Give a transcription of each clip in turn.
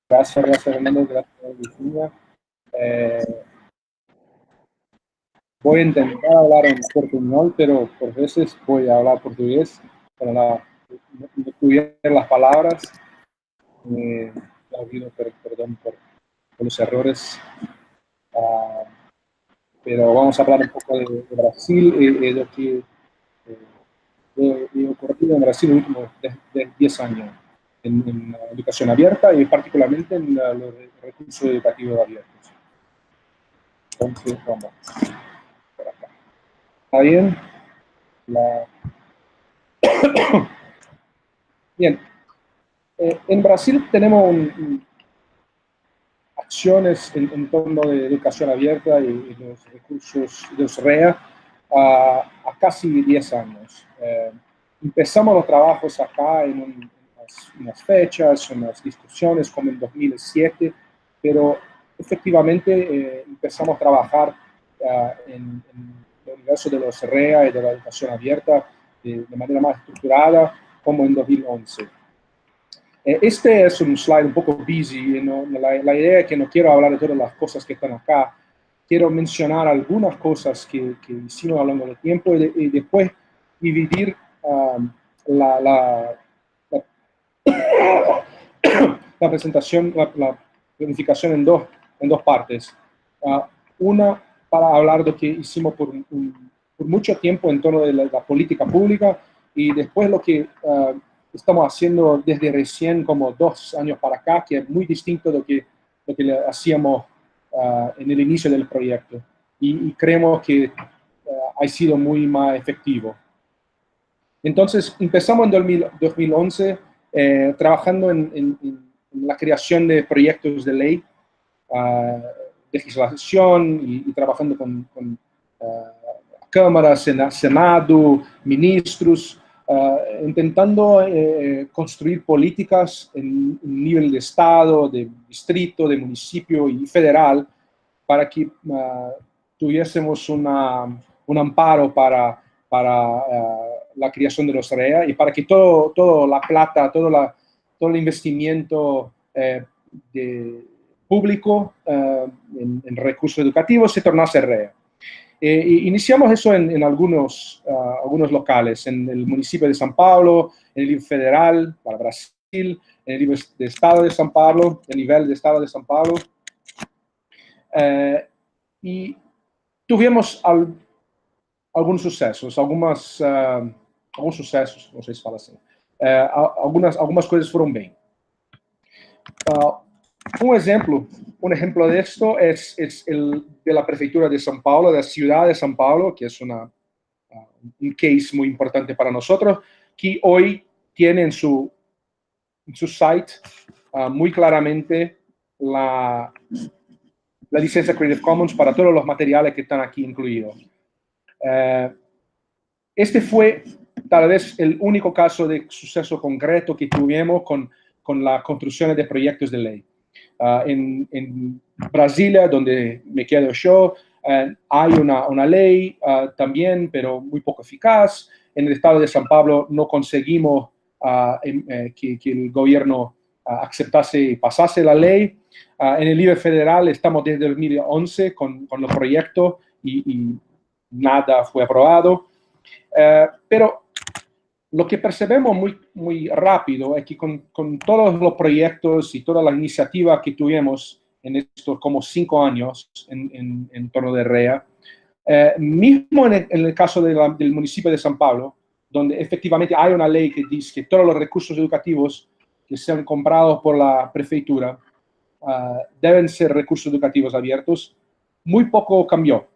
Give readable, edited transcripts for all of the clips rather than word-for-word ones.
Gracias, Fernando. Gracias, Virginia. Voy a intentar hablar en portuñol, pero por veces voy a hablar portugués. Para no tuviera las palabras. Pido perdón por los errores. Pero vamos a hablar un poco de Brasil y lo que he ocurrido en Brasil en los últimos 10 años en la educación abierta y particularmente en los recursos educativos abiertos. Entonces, vamos por acá. ¿Está bien? Bien. En Brasil tenemos acciones en torno de educación abierta y los recursos de los REA a casi 10 años. Empezamos los trabajos acá en unas fechas, unas discusiones como en 2007, pero efectivamente empezamos a trabajar en el universo de los REA y de la educación abierta de manera más estructurada como en 2011. Este es un slide un poco busy, ¿no? La idea es que no quiero hablar de todas las cosas que están acá, quiero mencionar algunas cosas que hicimos a lo largo del tiempo y después dividir la presentación, la planificación en dos partes. Una para hablar de lo que hicimos por mucho tiempo en torno de la política pública y después lo que estamos haciendo desde recién como 2 años para acá, que es muy distinto de lo que hacíamos en el inicio del proyecto. Y creemos que ha sido muy más efectivo. Entonces, empezamos en 2011 trabajando en la creación de proyectos de ley, legislación y trabajando con Cámara, Senado, ministros, intentando construir políticas en nivel de Estado, de distrito, de municipio y federal para que tuviésemos un amparo para la creación de los REA y para que todo la plata, todo el investimiento público en recursos educativos se tornase REA. Iniciamos eso en algunos locales, en el municipio de São Paulo, en el nivel federal para Brasil, en el nivel de Estado de São Paulo, el nivel de Estado de São Paulo. Y tuvimos algunos sucesos, algunos sucesos, no sé si fala así. Algunas cosas fueron bien. Un ejemplo de esto es el de la prefectura de São Paulo, de la ciudad de São Paulo, que es un case muy importante para nosotros, que hoy tiene en su site muy claramente la licencia Creative Commons para todos los materiales que están aquí incluidos. Este fue tal vez el único caso de suceso concreto que tuvimos con la construcción de proyectos de ley. En Brasilia, donde me quedo yo, hay una ley también, pero muy poco eficaz. En el estado de San Pablo no conseguimos que el gobierno aceptase y pasase la ley. En el nivel federal estamos desde 2011 con los proyectos y nada fue aprobado. Pero lo que percebemos muy rápido es que con todos los proyectos y todas las iniciativas que tuvimos en estos como 5 años en torno de REA, mismo en el caso del municipio de São Paulo, donde efectivamente hay una ley que dice que todos los recursos educativos que sean comprados por la prefeitura deben ser recursos educativos abiertos, muy poco cambió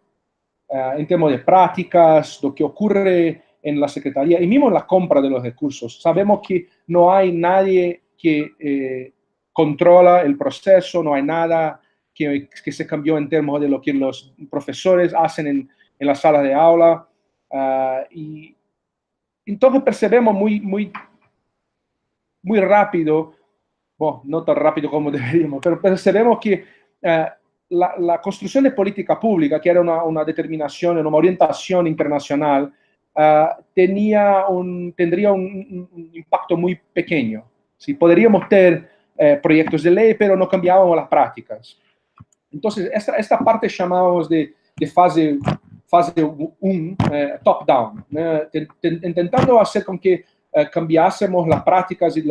en términos de prácticas, lo que ocurre en la Secretaría y mismo en la compra de los recursos. Sabemos que no hay nadie que controla el proceso, no hay nada que se cambió en términos de lo que los profesores hacen en la sala de aula. Y entonces percebemos muy rápido, bueno, no tan rápido como deberíamos, pero percebemos que la construcción de política pública, que era una determinación, una orientación internacional, tendría un impacto muy pequeño. ¿Sí? Podríamos tener proyectos de ley, pero no cambiábamos las prácticas. Entonces, esta parte llamábamos de fase 1, top-down, intentando hacer con que cambiásemos las prácticas y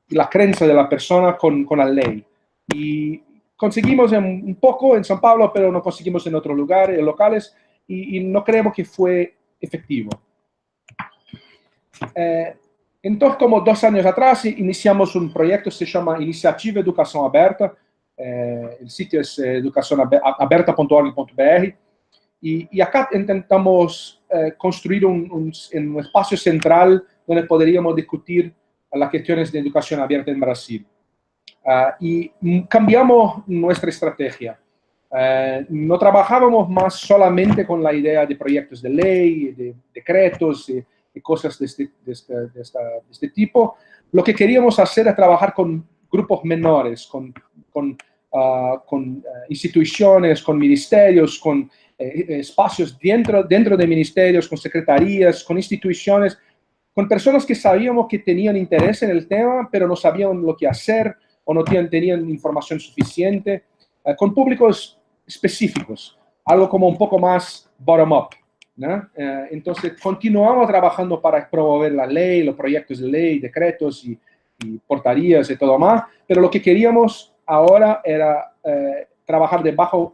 la creencia de la persona con la ley. Y conseguimos un poco en San Pablo, pero no conseguimos en otros lugares, locales, y no creemos que fue efectivo. Entonces, como 2 años atrás, iniciamos un proyecto que se llama Iniciativa Educación Aberta. El sitio es educacionaberta.org.br. Y acá intentamos construir un espacio central donde podríamos discutir las cuestiones de educación abierta en Brasil. Y cambiamos nuestra estrategia. No trabajábamos más solamente con la idea de proyectos de ley, de decretos, de cosas de este tipo. Lo que queríamos hacer es trabajar con grupos menores, con instituciones, con ministerios, con espacios dentro de ministerios, con secretarías, con instituciones, con personas que sabíamos que tenían interés en el tema, pero no sabían lo que hacer o no tenían información suficiente, con públicos específicos, algo como un poco más bottom-up, ¿no? Entonces, continuamos trabajando para promover la ley, los proyectos de ley, decretos y portarías y todo más, pero lo que queríamos ahora era trabajar de abajo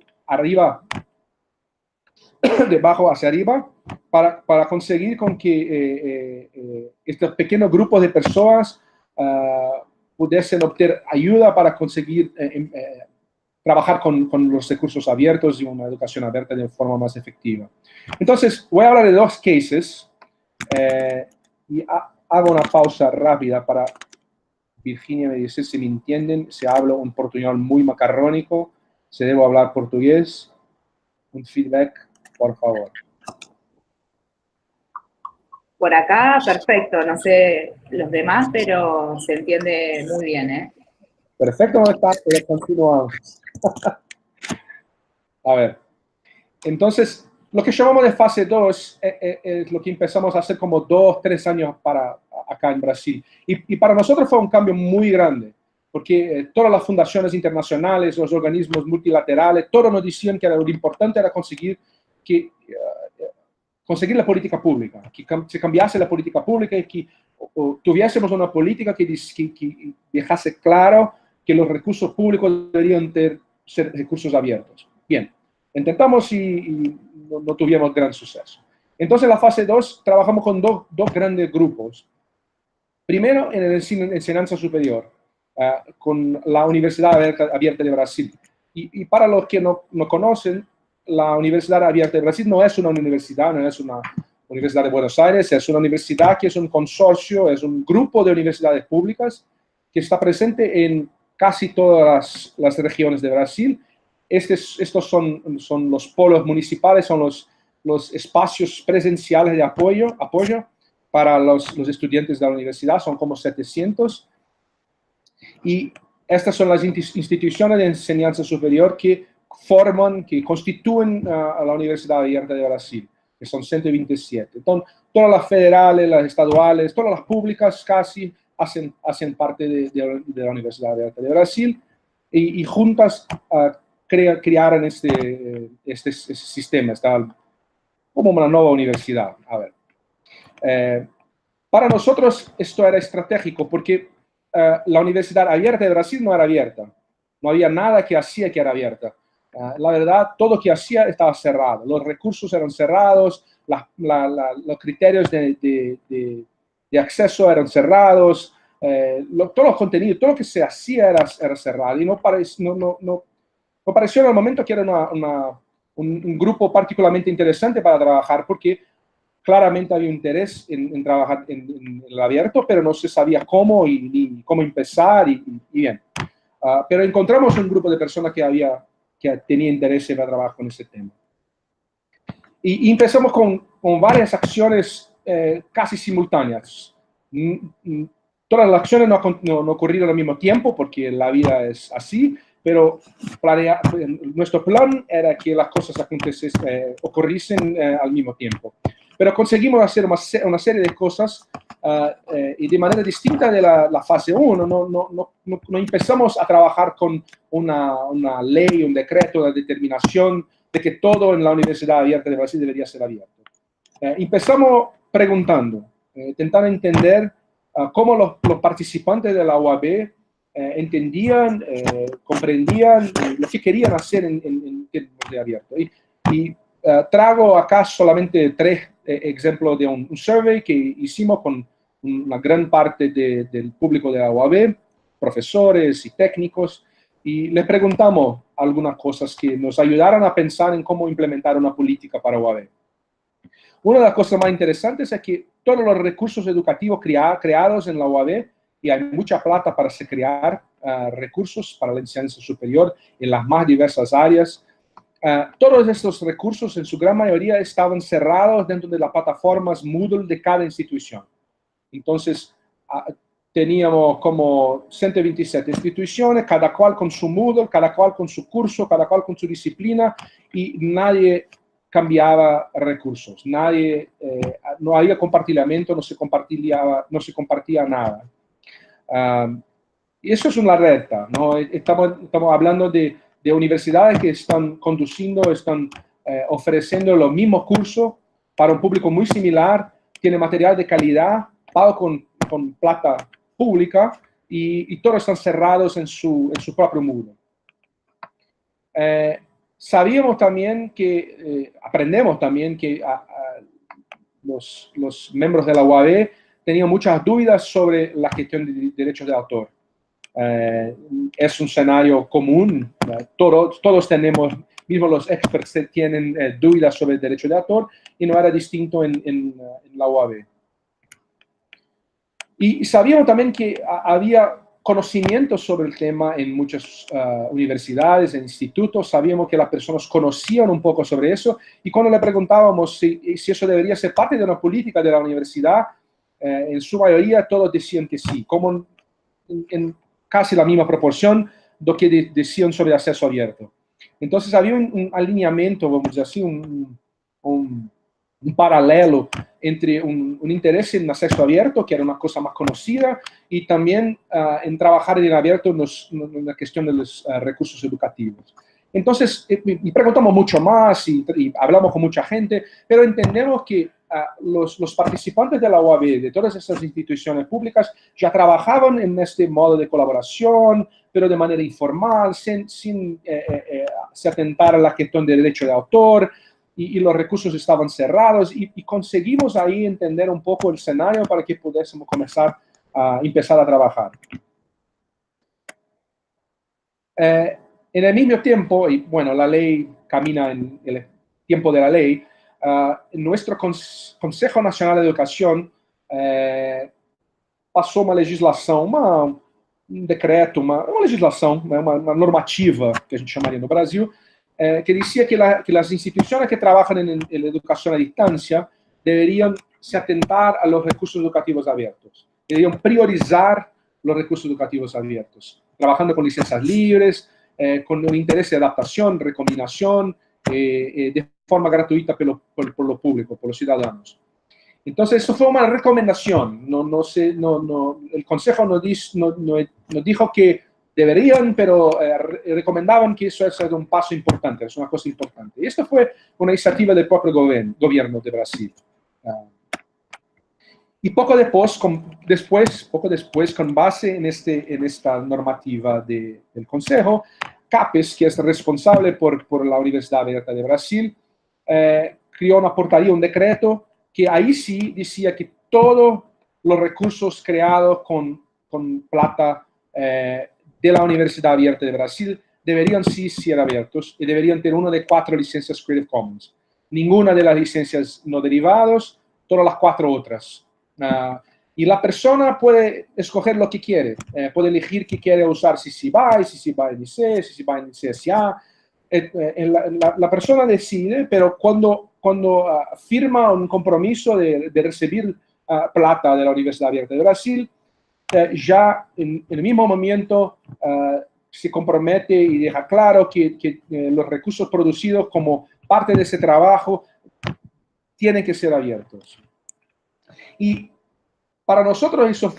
hacia arriba, para conseguir con que estos pequeños grupos de personas pudiesen obtener ayuda para conseguir trabajar con los recursos abiertos y una educación abierta de forma más efectiva. Entonces, voy a hablar de 2 cases y hago una pausa rápida para Virginia me dice si me entienden, si hablo un portuñol muy macarrónico, si debo hablar portugués. Un feedback, por favor. Por acá, perfecto. No sé los demás, pero se entiende muy bien, ¿eh? Perfecto, no está, pero continuamos. A ver. Entonces, lo que llamamos de fase 2 es lo que empezamos a hacer como 2, 3 años acá en Brasil. Y para nosotros fue un cambio muy grande, porque todas las fundaciones internacionales, los organismos multilaterales, todos nos decían que lo importante era conseguir la política pública, que se cambiase la política pública y que tuviésemos una política que dejase claro que los recursos públicos deberían ser recursos abiertos. Bien, intentamos y no tuvimos gran suceso. Entonces, en la fase 2 trabajamos con dos grandes grupos. Primero, en la enseñanza superior, con la Universidad Abierta de Brasil. Y para los que no conocen, la Universidad Abierta de Brasil no es una universidad, no es una Universidad de Buenos Aires, es una universidad que es un consorcio, es un grupo de universidades públicas que está presente en casi todas las regiones de Brasil. Estos son los polos municipales, son los espacios presenciales de apoyo para los estudiantes de la universidad, son como 700. Y estas son las instituciones de enseñanza superior que constituyen a la Universidad Abierta de Brasil, que son 127. Entonces, todas las federales, las estaduales, todas las públicas casi hacen parte de la Universidad Abierta de Brasil y juntas crearon este sistema, está como una nueva universidad. A ver, para nosotros esto era estratégico porque la Universidad Abierta de Brasil no era abierta, no había nada que hacía que era abierta. La verdad, todo lo que hacía estaba cerrado, los recursos eran cerrados, los criterios de acceso eran cerrados, todos los contenidos, todo lo que se hacía era cerrado y no pareció en el momento que era un grupo particularmente interesante para trabajar porque claramente había interés en trabajar en el abierto, pero no se sabía cómo ni cómo empezar y bien. Pero encontramos un grupo de personas que tenía interés en trabajar con ese tema. Y empezamos con varias acciones casi simultáneas. Todas las acciones no ocurrieron al mismo tiempo porque la vida es así, pero nuestro plan era que las cosas ocurriesen al mismo tiempo. Pero conseguimos hacer una serie de cosas y de manera distinta de la fase 1. No empezamos a trabajar con una ley, un decreto, una determinación de que todo en la Universidad Abierta de Brasil debería ser abierto. Empezamos preguntando, intentando entender cómo los participantes de la UAB entendían, comprendían lo que querían hacer en términos de abierto. Y traigo acá solamente 3 ejemplos de un survey que hicimos con una gran parte del público de la UAB, profesores y técnicos, y les preguntamos algunas cosas que nos ayudaran a pensar en cómo implementar una política para UAB. Una de las cosas más interesantes es que todos los recursos educativos creados en la UAB, y hay mucha plata para se crear recursos para la enseñanza superior en las más diversas áreas, todos estos recursos en su gran mayoría estaban cerrados dentro de las plataformas Moodle de cada institución. Entonces, teníamos como 127 instituciones, cada cual con su Moodle, cada cual con su curso, cada cual con su disciplina, y nadie cambiaba recursos, no había compartimiento, no se compartía nada. Y eso es una alerta, ¿no? Estamos hablando de universidades que están conduciendo, están ofreciendo los mismos cursos para un público muy similar, tiene material de calidad, pago con plata pública, y todos están cerrados en su propio mundo. Sabíamos también que, aprendemos también que los miembros de la UAB tenían muchas dudas sobre la gestión de derechos de autor. Es un escenario común, todos tenemos, mismo los experts tienen dudas sobre el derecho de autor, y no era distinto en la UAB. Y sabíamos también que había conocimiento sobre el tema en muchas universidades, en institutos. Sabíamos que las personas conocían un poco sobre eso, y cuando le preguntábamos si eso debería ser parte de una política de la universidad, en su mayoría todos decían que sí, como en casi la misma proporción de lo que decían sobre acceso abierto. Entonces había un alineamiento, vamos a decir así, un paralelo entre un interés en acceso abierto, que era una cosa más conocida, y también en trabajar en abierto en la cuestión de los recursos educativos. Entonces, y preguntamos mucho más y hablamos con mucha gente, pero entendemos que los participantes de la UAB, de todas esas instituciones públicas, ya trabajaban en este modo de colaboración, pero de manera informal, sin atentar a la cuestión de derecho de autor, y los recursos estaban cerrados, y conseguimos ahí entender un poco el escenario para que pudiésemos empezar a trabajar. En el mismo tiempo, y bueno, la ley camina en el tiempo de la ley, nuestro Consejo Nacional de Educación passou uma legislação, um decreto, uma legislação, uma normativa, que a gente chamaria no Brasil, que decía que las instituciones que trabajan en la educación a distancia deberían se atentar a los recursos educativos abiertos, deberían priorizar los recursos educativos abiertos, trabajando con licencias libres, con un interés de adaptación, recombinación, de forma gratuita por lo público, por los ciudadanos. Entonces, eso fue una recomendación. El Consejo nos dijo que deberían, pero recomendaban que eso es un paso importante, es una cosa importante. Y esto fue una iniciativa del propio gobierno de Brasil. Y poco después, con base en esta normativa del Consejo, CAPES, que es responsable por la Universidad Abierta de Brasil, creó una portaría, un decreto, que ahí sí decía que todos los recursos creados con plata de la Universidad Abierta de Brasil deberían sí ser abiertos y deberían tener una de 4 licencias Creative Commons. Ninguna de las licencias no derivadas, todas las 4 otras. Y la persona puede escoger lo que quiere, puede elegir que quiere usar CC BY NC, CC BY NC SA. La persona decide, pero cuando firma un compromiso de recibir plata de la Universidad Abierta de Brasil, ya en el mismo momento se compromete y deja claro que los recursos producidos como parte de ese trabajo tienen que ser abiertos. Y para nosotros eso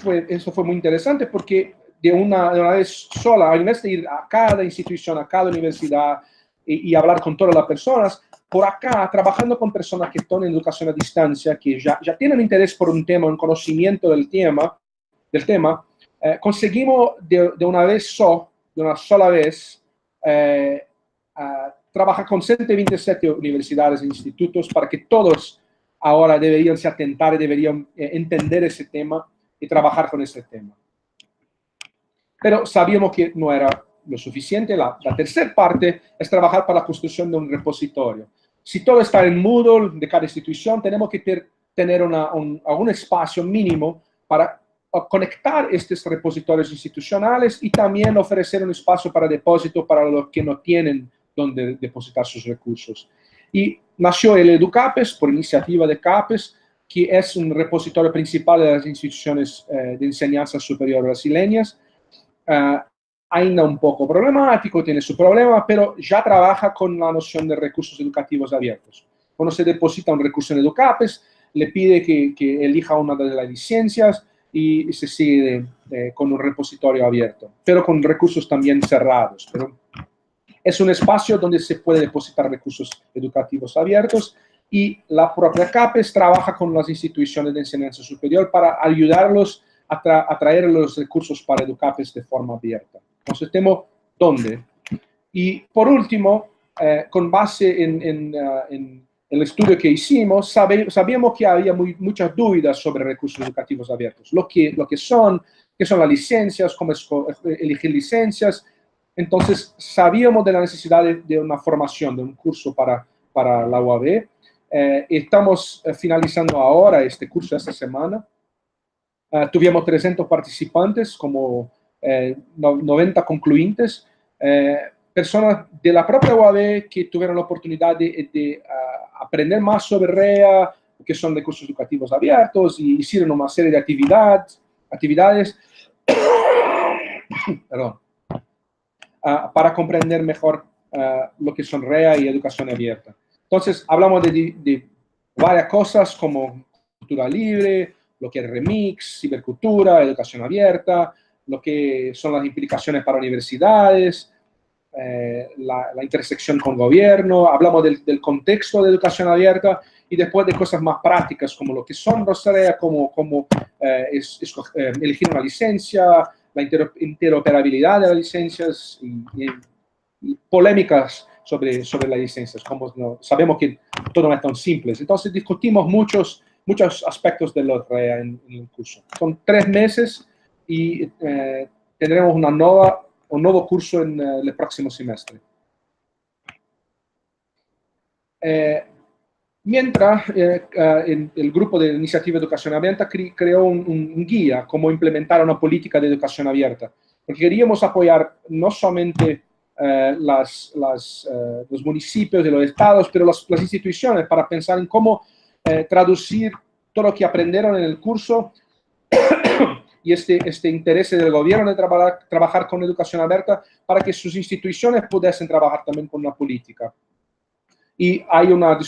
fue muy interesante porque de una vez sola, en vez de ir a cada institución, a cada universidad y hablar con todas las personas, por acá, trabajando con personas que están en educación a distancia, que ya tienen interés por un tema, un conocimiento del tema, conseguimos de una sola vez, trabajar con 127 universidades e institutos para que todos ahora deberían se atentar, deberían entender ese tema y trabajar con ese tema. Pero sabíamos que no era lo suficiente. La tercera parte es trabajar para la construcción de un repositorio. Si todo está en Moodle de cada institución, tenemos que tener algún espacio mínimo para conectar estos repositorios institucionales y también ofrecer un espacio para depósito para los que no tienen donde depositar sus recursos. Y nació el EduCapes por iniciativa de CAPES, que es un repositorio principal de las instituciones de enseñanza superior brasileñas. Ainda un poco problemático, tiene su problema, pero ya trabaja con la noción de recursos educativos abiertos. Cuando se deposita un recurso en EduCapes, le pide que elija una de las licencias y se sigue con un repositorio abierto, pero con recursos también cerrados. Pero es un espacio donde se puede depositar recursos educativos abiertos y la propia CAPES trabaja con las instituciones de enseñanza superior para ayudarlos a traer los recursos para EduCapes de forma abierta. Entonces, tenemos dónde. Y por último, con base en el estudio que hicimos, sabíamos que había muchas dudas sobre recursos educativos abiertos. Lo que son, qué son las licencias, cómo elegir licencias. Entonces, sabíamos de la necesidad de una formación, de un curso para la UAB. Estamos finalizando ahora este curso esta semana. Tuvimos 300 participantes, como 90 concluyentes, personas de la propia UAB que tuvieron la oportunidad de aprender más sobre REA, que son recursos educativos abiertos, y hicieron una serie de actividades perdón, para comprender mejor lo que son REA y educación abierta. Entonces, hablamos de varias cosas como cultura libre, lo que es remix, cibercultura, educación abierta, lo que son las implicaciones para universidades, la intersección con gobierno, hablamos del contexto de educación abierta y después de cosas más prácticas como lo que son REA, como elegir una licencia, la interoperabilidad de las licencias y polémicas sobre las licencias, como sabemos que todo no es tan simple. Entonces discutimos muchos aspectos de los REA en el curso. Son 3 meses y tendremos un nuevo curso en el próximo semestre. Mientras, el grupo de Iniciativa Educación Abierta creó un guía cómo implementar una política de educación abierta, porque queríamos apoyar no solamente los municipios de los estados, pero las instituciones para pensar en cómo traducir todo lo que aprendieron en el curso y este interés del gobierno de trabajar con educación abierta para que sus instituciones pudiesen trabajar también con una política. Y hay una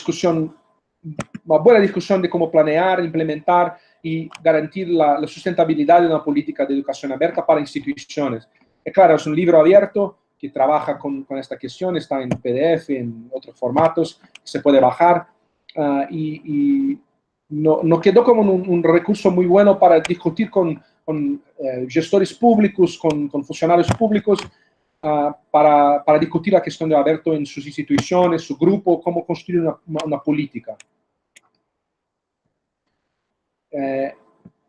buena discusión de cómo planear, implementar y garantir la sustentabilidad de una política de educación abierta para instituciones. Y claro, es un libro abierto que trabaja con esta cuestión, está en PDF, en otros formatos, se puede bajar y nos quedó como un recurso muy bueno para discutir con gestores públicos, con funcionarios públicos, para discutir la cuestión de abierto en sus instituciones, su grupo, cómo construir una política.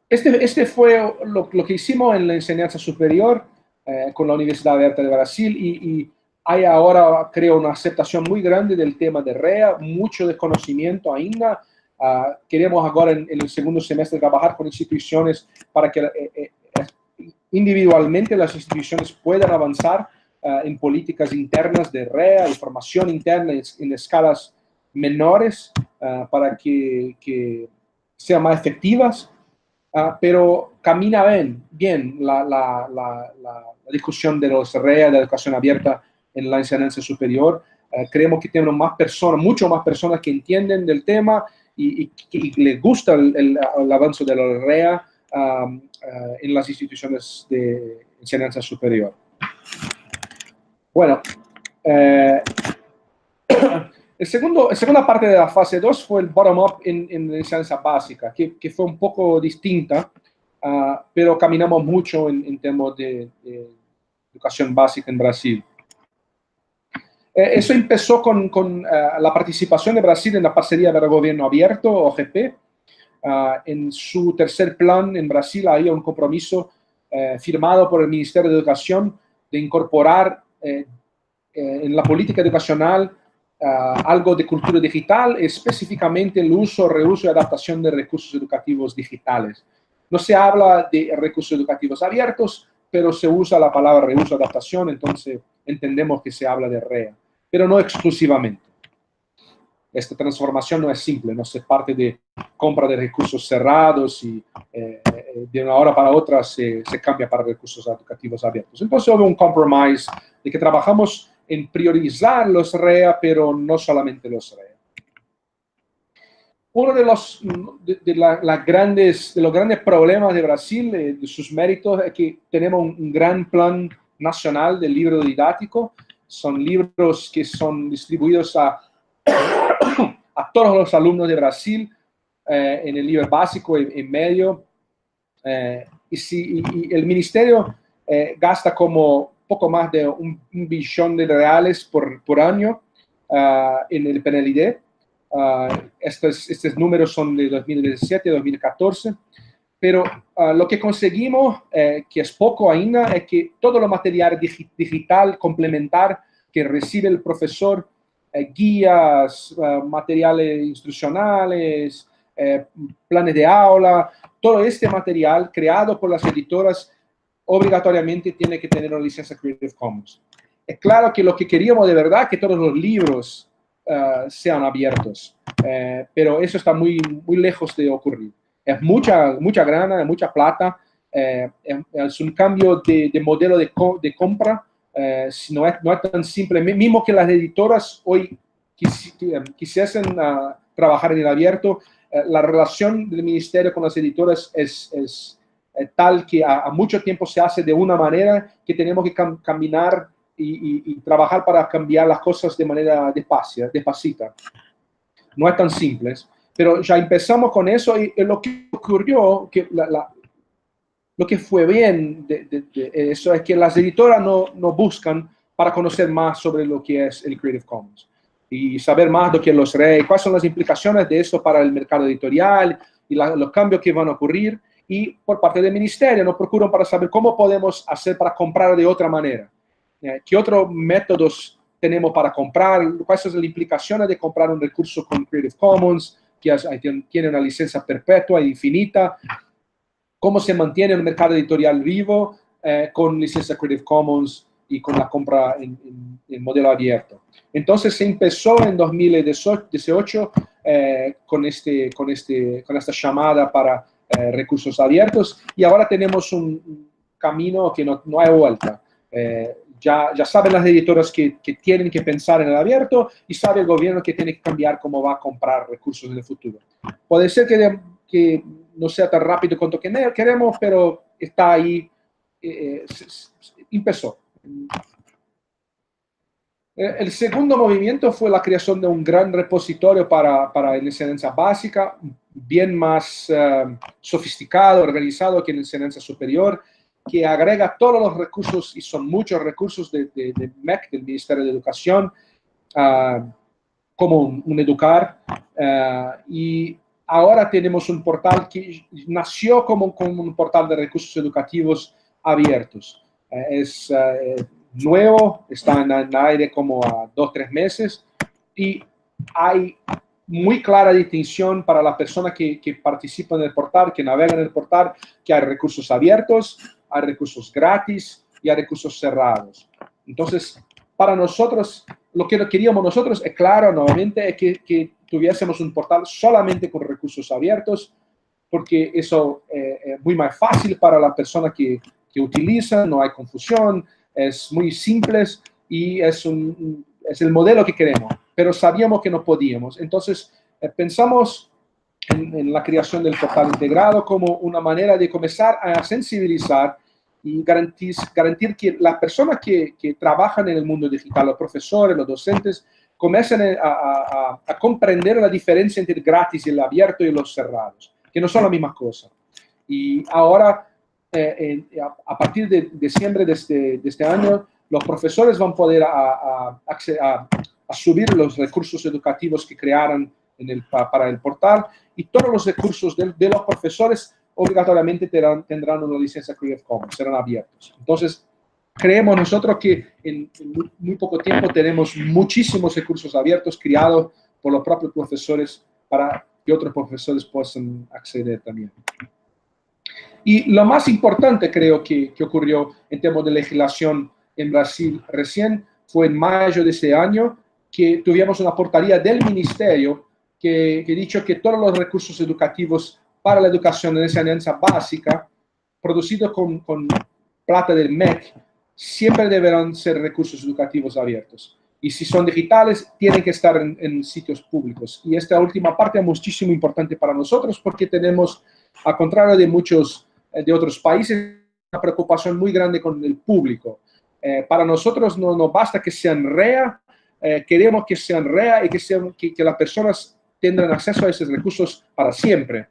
Este fue lo que hicimos en la enseñanza superior con la Universidad Abierta de Brasil y hay ahora, creo, una aceptación muy grande del tema de REA, mucho desconocimiento ainda. Queremos ahora en el segundo semestre trabajar con instituciones para que individualmente las instituciones puedan avanzar en políticas internas de REA, información interna en escalas menores para que sean más efectivas, pero camina bien la discusión de los REA, de la educación abierta en la enseñanza superior. Creemos que tenemos más personas, mucho más personas que entienden del tema y le gusta el avance de la REA en las instituciones de enseñanza superior. Bueno, la segunda parte de la fase 2 fue el bottom-up en la enseñanza básica, que fue un poco distinta, pero caminamos mucho en temas de educación básica en Brasil. Eso empezó con la participación de Brasil en la parcería del Gobierno Abierto, OGP. En su tercer plan en Brasil había un compromiso firmado por el Ministerio de Educación de incorporar en la política educacional algo de cultura digital, específicamente el uso, reuso y adaptación de recursos educativos digitales. No se habla de recursos educativos abiertos, pero se usa la palabra reuso, adaptación, entonces entendemos que se habla de REA, pero no exclusivamente. Esta transformación no es simple, no se parte de compra de recursos cerrados y de una hora para otra se cambia para recursos educativos abiertos. Entonces hubo un compromise de que trabajamos en priorizar los REA, pero no solamente los REA. Uno de los grandes problemas de Brasil, de sus méritos, es que tenemos un gran plan nacional de libro didáctico. Son libros que son distribuidos a todos los alumnos de Brasil en el nivel básico y medio. Y el ministerio gasta como poco más de un billón de reales por año en el PNLD. Estos números son de 2017 y 2014, pero lo que conseguimos, que es poco ainda, es que todo lo material digital complementar que recibe el profesor, guías, materiales instruccionales, planes de aula, todo este material creado por las editoras obligatoriamente tiene que tener una licencia Creative Commons. Es claro que lo que queríamos de verdad es que todos los libros sean abiertos, pero eso está muy lejos de ocurrir. Es mucha grana, mucha plata, es un cambio de modelo de compra, no es tan simple. Mismo que las editoras hoy quisiesen trabajar en el abierto, la relación del ministerio con las editoras es tal que a mucho tiempo se hace de una manera que tenemos que caminar y trabajar para cambiar las cosas de manera despacita. No es tan simple, pero ya empezamos con eso y lo que ocurrió, lo que fue bien de eso es que las editoras no buscan para conocer más sobre lo que es el Creative Commons y saber más de lo que es los REA, cuáles son las implicaciones de eso para el mercado editorial y los cambios que van a ocurrir. Y por parte del ministerio nos procuran para saber cómo podemos hacer para comprar de otra manera. ¿Qué otros métodos tenemos para comprar? ¿Cuáles son las implicaciones de comprar un recurso con Creative Commons, que tiene una licencia perpetua e infinita? ¿Cómo se mantiene el mercado editorial vivo con licencia Creative Commons y con la compra en modelo abierto? Entonces se empezó en 2018 con esta llamada para recursos abiertos y ahora tenemos un camino que no hay vuelta. Ya saben las editoras que tienen que pensar en el abierto y sabe el gobierno que tiene que cambiar cómo va a comprar recursos en el futuro. Puede ser que no sea tan rápido cuanto queremos, pero está ahí, empezó. El segundo movimiento fue la creación de un gran repositorio para la enseñanza básica, bien más sofisticado, organizado que la enseñanza superior, que agrega todos los recursos, y son muchos recursos de MEC, del Ministerio de Educación, como un Educar. Y ahora tenemos un portal que nació como un portal de recursos educativos abiertos. Es nuevo, está en el aire como a 2 o 3 meses y hay muy clara distinción para la persona que participa en el portal, que navega en el portal, que hay recursos abiertos, hay recursos gratis y hay recursos cerrados. Entonces, para nosotros, lo que queríamos nosotros, es claro, nuevamente, es que tuviésemos un portal solamente con recursos abiertos, porque eso es muy más fácil para la persona que utiliza, no hay confusión, es muy simple y es el modelo que queremos, pero sabíamos que no podíamos. Entonces, pensamos en la creación del portal integrado como una manera de comenzar a sensibilizar y garantir que las personas que trabajan en el mundo digital, los profesores, los docentes, comiencen a comprender la diferencia entre el gratis y el abierto y los cerrados, que no son la misma cosa. Y ahora, a partir de diciembre de este año, los profesores van a poder a subir los recursos educativos que crearon para el portal, y todos los recursos de los profesores obligatoriamente tendrán una licencia Creative Commons, serán abiertos. Entonces, creemos nosotros que en muy poco tiempo tenemos muchísimos recursos abiertos creados por los propios profesores para que otros profesores puedan acceder también. Y lo más importante, creo, que ocurrió en temas de legislación en Brasil recién fue en mayo de ese año, que tuvimos una portaría del ministerio que dicho que todos los recursos educativos para la educación en enseñanza básica, producidos con plata del MEC, siempre deberán ser recursos educativos abiertos. Y si son digitales, tienen que estar en sitios públicos. Y esta última parte es muchísimo importante para nosotros porque tenemos, al contrario de muchos de otros países, una preocupación muy grande con el público. Para nosotros no basta que sean REA, queremos que sean REA y que las personas tendrán acceso a esos recursos para siempre.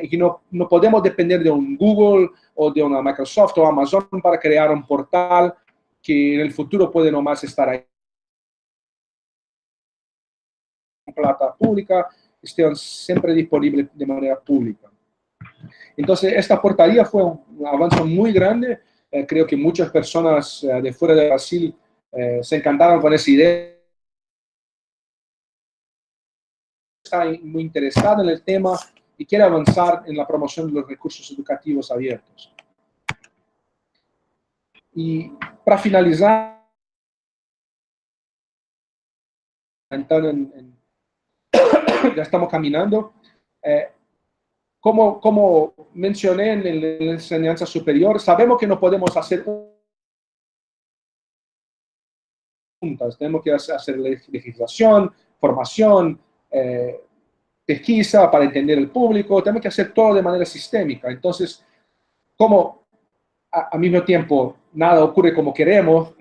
Y que no podemos depender de un Google o de una Microsoft o Amazon para crear un portal que en el futuro puede nomás estar ahí. Plata pública, estén siempre disponibles de manera pública. Entonces, esta portaría fue un avance muy grande. Creo que muchas personas de fuera de Brasil se encantaron con esa idea. Está muy interesada en el tema y quiere avanzar en la promoción de los recursos educativos abiertos. Y para finalizar, ya estamos caminando. Como mencioné en la enseñanza superior, sabemos que no podemos hacer juntas. Tenemos que hacer legislación, formación, pesquisa para entender el público. Tenemos que hacer todo de manera sistémica. Entonces, como al mismo tiempo nada ocurre como queremos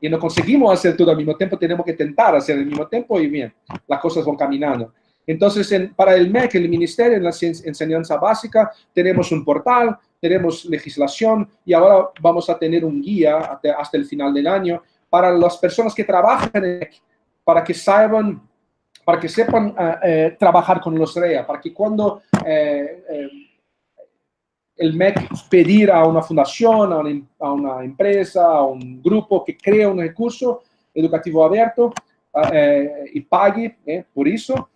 y no conseguimos hacer todo al mismo tiempo, tenemos que intentar hacer al mismo tiempo y bien, las cosas van caminando. Entonces, para el MEC, el Ministerio en la Enseñanza Básica, tenemos un portal, tenemos legislación y ahora vamos a tener un guía hasta el final del año para las personas que trabajan en el MEC, para que sepan trabajar con los REA, para que cuando el MEC pedir a una fundación, a una empresa, a un grupo que crea un recurso educativo abierto y pague por eso,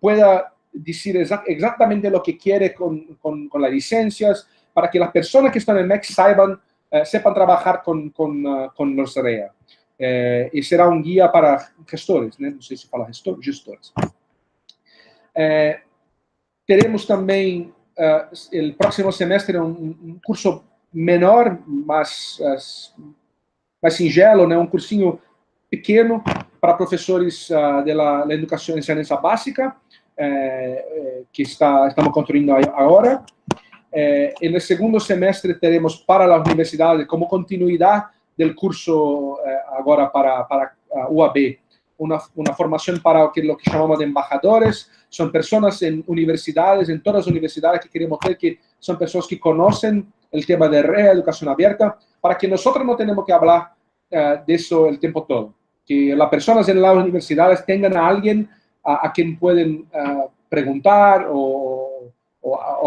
pueda decir exactamente lo que quiere con las licencias, para que las personas que están en el MEC sepan trabajar con los REA. Y será un guía para gestores, no sé si para gestores. Tenemos también el próximo semestre un curso menor, más singelo, un cursinho pequeno para profesores de la educación en enseñanza básica, que estamos construyendo ahora. En el segundo semestre tenemos para las universidades como continuidad del curso ahora para UAB, una formación para lo que llamamos de embajadores. Son personas en universidades, en todas las universidades que queremos ver que son personas que conocen el tema de educación abierta, para que nosotros no tenemos que hablar de eso el tiempo todo. Que las personas en las universidades tengan a alguien a quien pueden preguntar o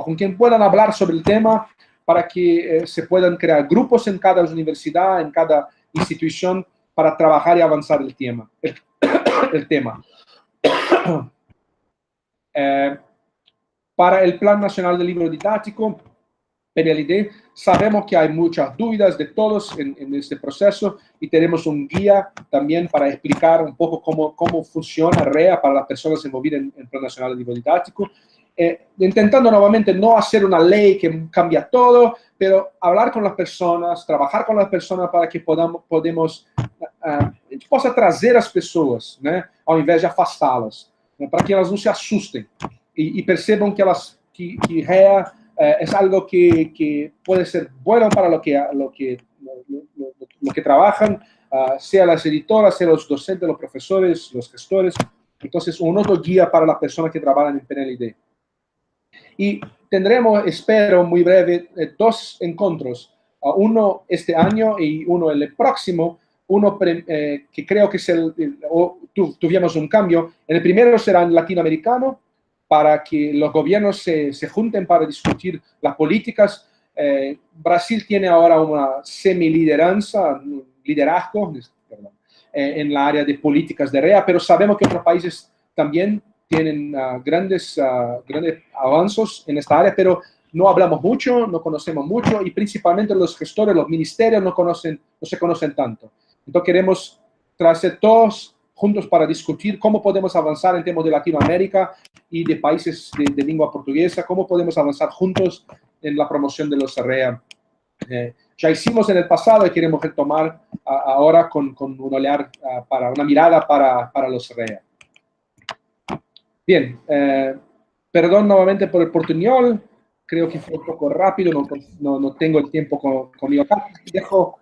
con quien puedan hablar sobre el tema, para que se puedan crear grupos en cada universidad, en cada institución, para trabajar y avanzar el tema. Para el Plan Nacional del Libro Didáctico, PNLD, sabemos que hay muchas dudas de todos en este proceso y tenemos un guía también para explicar un poco cómo funciona REA para las personas envolvidas en el Plan Nacional del Libro Didáctico, intentando nuevamente no hacer una ley que cambia todo, pero hablar con las personas, trabajar con las personas para que possa trazer as pessoas, né, ao invés de afastá-las, né, para que elas não se assustem. y perciban que REA es algo que puede ser bueno para lo que trabajan, sea las editoras, sea los docentes, los profesores, los gestores. Entonces, un otro guía para las personas que trabajan en PNLD. Y tendremos, espero, muy breve, 2 encuentros, uno este año y uno el próximo, uno que creo que es tuvimos un cambio. El primero será en latinoamericano, para que los gobiernos se junten para discutir las políticas. Brasil tiene ahora una semi-lideranza, liderazgo, perdón, en la área de políticas de REA, pero sabemos que otros países también tienen grandes avances en esta área, pero no hablamos mucho, no conocemos mucho, y principalmente los gestores, los ministerios no se conocen tanto. Entonces queremos traer todos juntos para discutir cómo podemos avanzar en temas de Latinoamérica y de países de lengua portuguesa, cómo podemos avanzar juntos en la promoción de los REA. Ya hicimos en el pasado y queremos retomar ahora con una mirada para los REA. Bien, perdón nuevamente por el portuñol, creo que fue un poco rápido, no tengo el tiempo conmigo acá. Dejo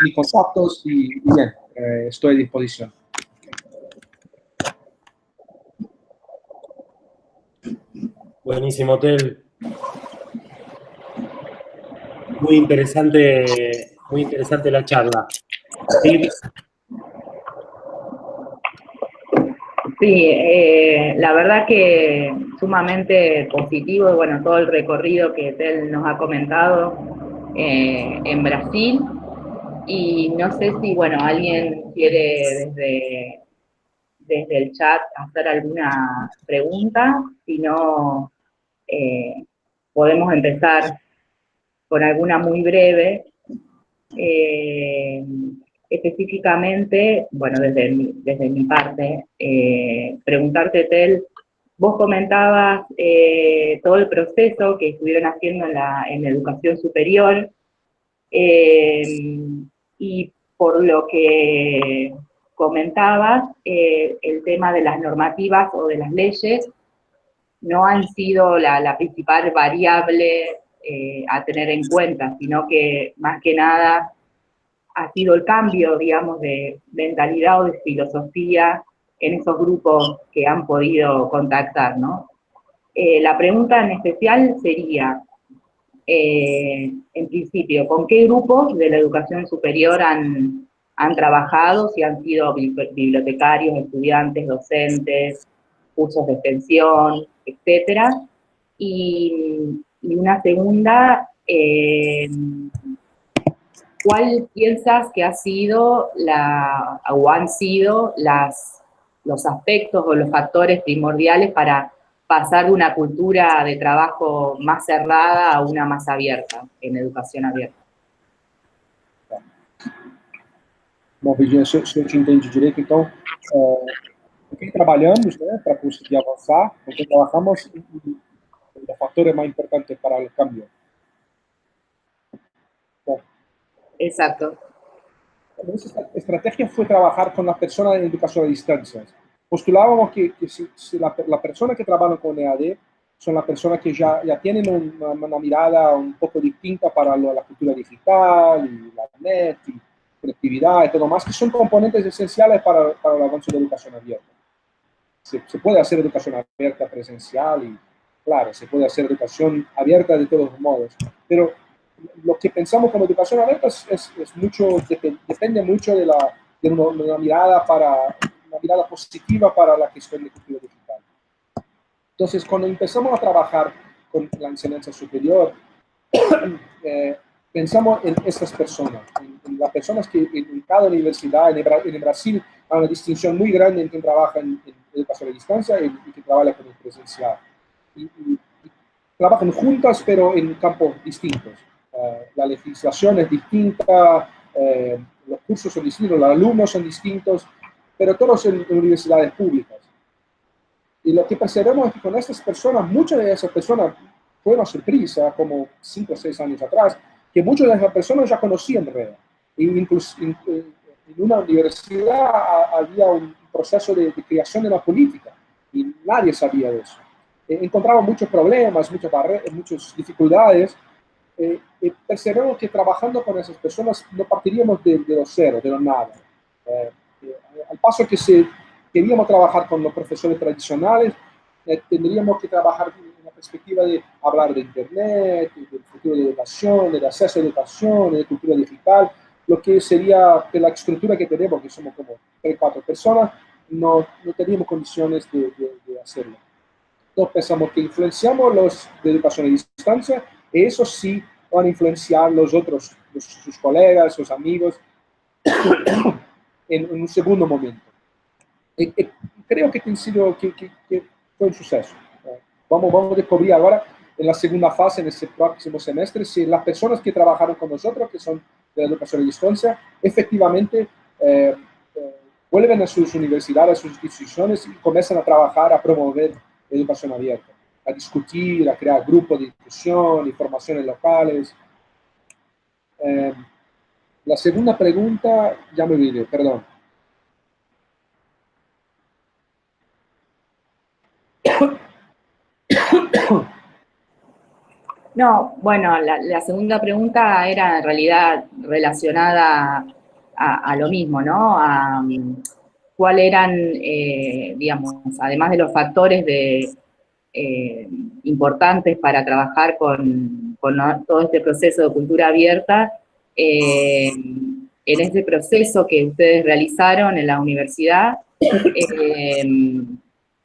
mis contactos y bien, estoy a disposición. Buenísimo, Tel. Muy interesante la charla. ¿Sí? Sí, la verdad que sumamente positivo, y bueno, todo el recorrido que Tel nos ha comentado en Brasil. Y no sé si, bueno, alguien quiere desde el chat hacer alguna pregunta, si no, podemos empezar con alguna muy breve. Específicamente, bueno, desde mi parte, preguntarte, Tel, vos comentabas todo el proceso que estuvieron haciendo en la educación superior, y por lo que comentabas, el tema de las normativas o de las leyes no han sido la principal variable a tener en cuenta, sino que más que nada ha sido el cambio, digamos, de mentalidad o de filosofía en esos grupos que han podido contactar, ¿no? La pregunta en especial sería, en principio, ¿con qué grupos de la educación superior han trabajado? Si han sido bibliotecarios, estudiantes, docentes, cursos de extensión, etcétera. Y una segunda, ¿cuál piensas que ha sido o han sido los aspectos o los factores primordiales para pasar de una cultura de trabajo más cerrada a una más abierta, en educação aberta? Bom, Virginia, se eu te entendi direito, então, com quem trabalhamos, né, para conseguir avançar, com quem trabajamos, o fator mais importante para o cambio. Bom, Exacto. Nuestra estrategia fue trabajar con las personas en educación a distancia. Postulábamos que si la persona que trabaja con EAD son las personas que ya tienen una mirada un poco distinta para la cultura digital, y la net, y conectividad y todo más, que son componentes esenciales para el avance de la educación abierta. Se puede hacer educación abierta presencial y, claro, se puede hacer educación abierta de todos modos, pero lo que pensamos como educación abierta depende mucho de una mirada positiva para la gestión de cultura digital. Entonces, cuando empezamos a trabajar con la enseñanza superior, pensamos en estas personas, en las personas que en cada universidad, en Brasil, hay una distinción muy grande entre quien trabaja en educación a distancia y quien trabaja con el presencial. Y trabajan juntas, pero en campos distintos. La legislación es distinta, los cursos son distintos, los alumnos son distintos, pero todos en universidades públicas. Y lo que percebemos es que con estas personas, muchas de esas personas, fue una sorpresa, como 5 o 6 años atrás, que muchas de esas personas ya conocían REA. Incluso en una universidad había un proceso de creación de la política, y nadie sabía de eso. encontramos muchos problemas, muchas barreras, muchas dificultades. Percebemos que trabajando con esas personas no partiríamos de los ceros, de los nada. Al paso que queríamos trabajar con los profesores tradicionales, tendríamos que trabajar en la perspectiva de hablar de Internet, del futuro de educación, del acceso a educación, de cultura digital, lo que sería de la estructura que tenemos, que somos como 3 o 4 personas, no teníamos condiciones de hacerlo. Entonces pensamos que influenciamos los de educación a distancia, y eso sí van a influenciar los otros, sus colegas, sus amigos, en un segundo momento. Creo que fue un suceso. Vamos a descubrir ahora, en la segunda fase, en ese próximo semestre, si las personas que trabajaron con nosotros, que son de la educación a distancia, efectivamente vuelven a sus universidades, a sus instituciones y comienzan a trabajar, a promover educación abierta, a discutir, a crear grupos de discusión, informaciones locales. La segunda pregunta, ya me olvidé, perdón. No, bueno, la segunda pregunta era en realidad relacionada a lo mismo, ¿no? ¿Cuáles eran, digamos, además de los factores importantes para trabajar con todo este proceso de cultura abierta, en este proceso que ustedes realizaron en la universidad,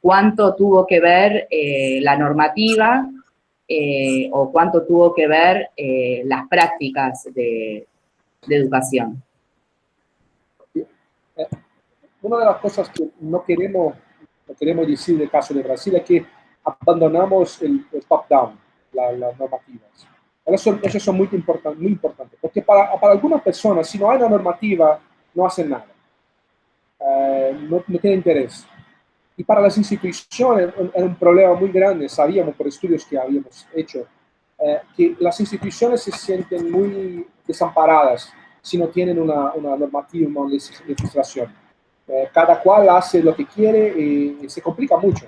¿cuánto tuvo que ver la normativa o cuánto tuvo que ver las prácticas de educación? Una de las cosas que no queremos decir del caso de Brasil es que abandonamos el top-down, las normativas. Eso son muy importantes, porque para algunas personas, si no hay una normativa, no hacen nada. No tienen interés. Y para las instituciones era un problema muy grande, sabíamos por estudios que habíamos hecho, que las instituciones se sienten muy desamparadas si no tienen una normativa, una legislación. Cada cual hace lo que quiere y se complica mucho.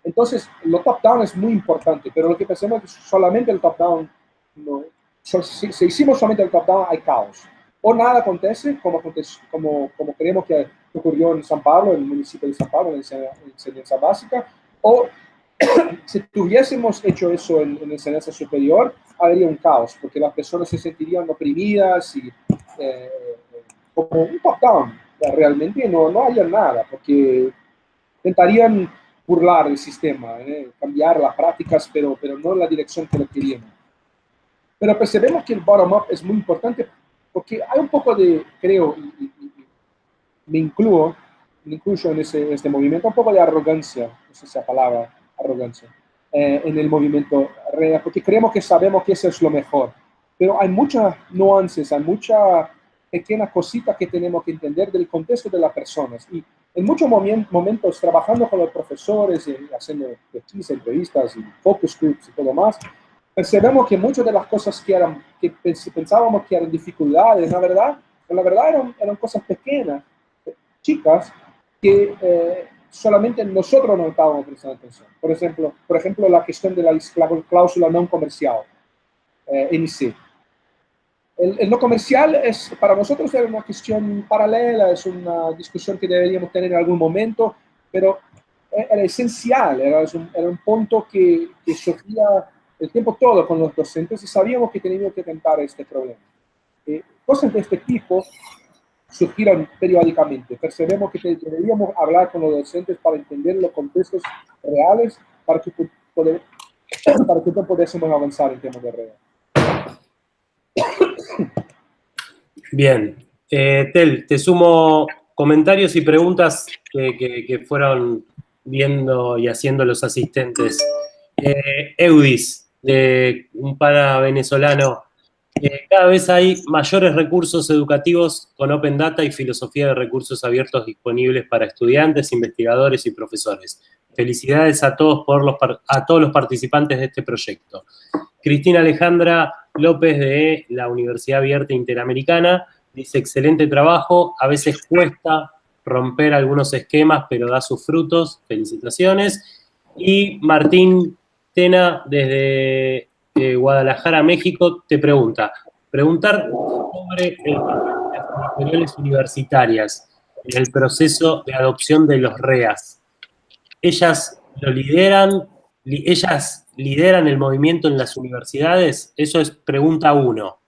Entonces, lo top-down es muy importante, pero lo que pensamos es que solamente el top-down, si hicimos solamente el top-down, hay caos. O nada acontece, como creemos que ocurrió en San Pablo, en el municipio de San Pablo, en enseñanza básica, o si tuviésemos hecho eso en enseñanza superior, habría un caos, porque las personas se sentirían oprimidas y como un top-down, realmente no harían nada, porque intentarían burlar el sistema, cambiar las prácticas, pero no en la dirección que lo queríamos. Pero percebemos que el bottom-up es muy importante porque hay un poco de, creo, y me incluyo en este movimiento, un poco de arrogancia, no sé si esa palabra, arrogancia, en el movimiento, porque creemos que sabemos que eso es lo mejor. Pero hay muchas nuances, hay muchas pequeñas cositas que tenemos que entender del contexto de las personas. Y en muchos momentos, trabajando con los profesores, haciendo pesquisas, entrevistas, y focus groups y todo más, percebemos que muchas de las cosas que pensábamos que eran dificultades, la verdad eran cosas pequeñas, chicas, que solamente nosotros no estábamos prestando atención. Por ejemplo, la cuestión de la cláusula no comercial, NIC. El no comercial para nosotros era una cuestión paralela, es una discusión que deberíamos tener en algún momento, pero era esencial, era un punto que surgía el tiempo todo con los docentes y sabíamos que teníamos que tentar este problema. Cosas de este tipo surgieron periódicamente. Percebemos que deberíamos hablar con los docentes para entender los contextos reales para que pudiésemos avanzar en temas de redes. Bien. Tel, te sumo comentarios y preguntas que fueron viendo y haciendo los asistentes. Eudis, de un pana venezolano, cada vez hay mayores recursos educativos con Open Data y filosofía de recursos abiertos disponibles para estudiantes, investigadores y profesores. Felicidades a todos los participantes de este proyecto. Cristina Alejandra López de la Universidad Abierta Interamericana dice: excelente trabajo, a veces cuesta romper algunos esquemas, pero da sus frutos, felicitaciones. Y Martín Tena, desde Guadalajara, México, te preguntar sobre el papel de las editoriales universitarias en el proceso de adopción de los REAs. ¿Ellas lideran el movimiento en las universidades? Eso es pregunta 1.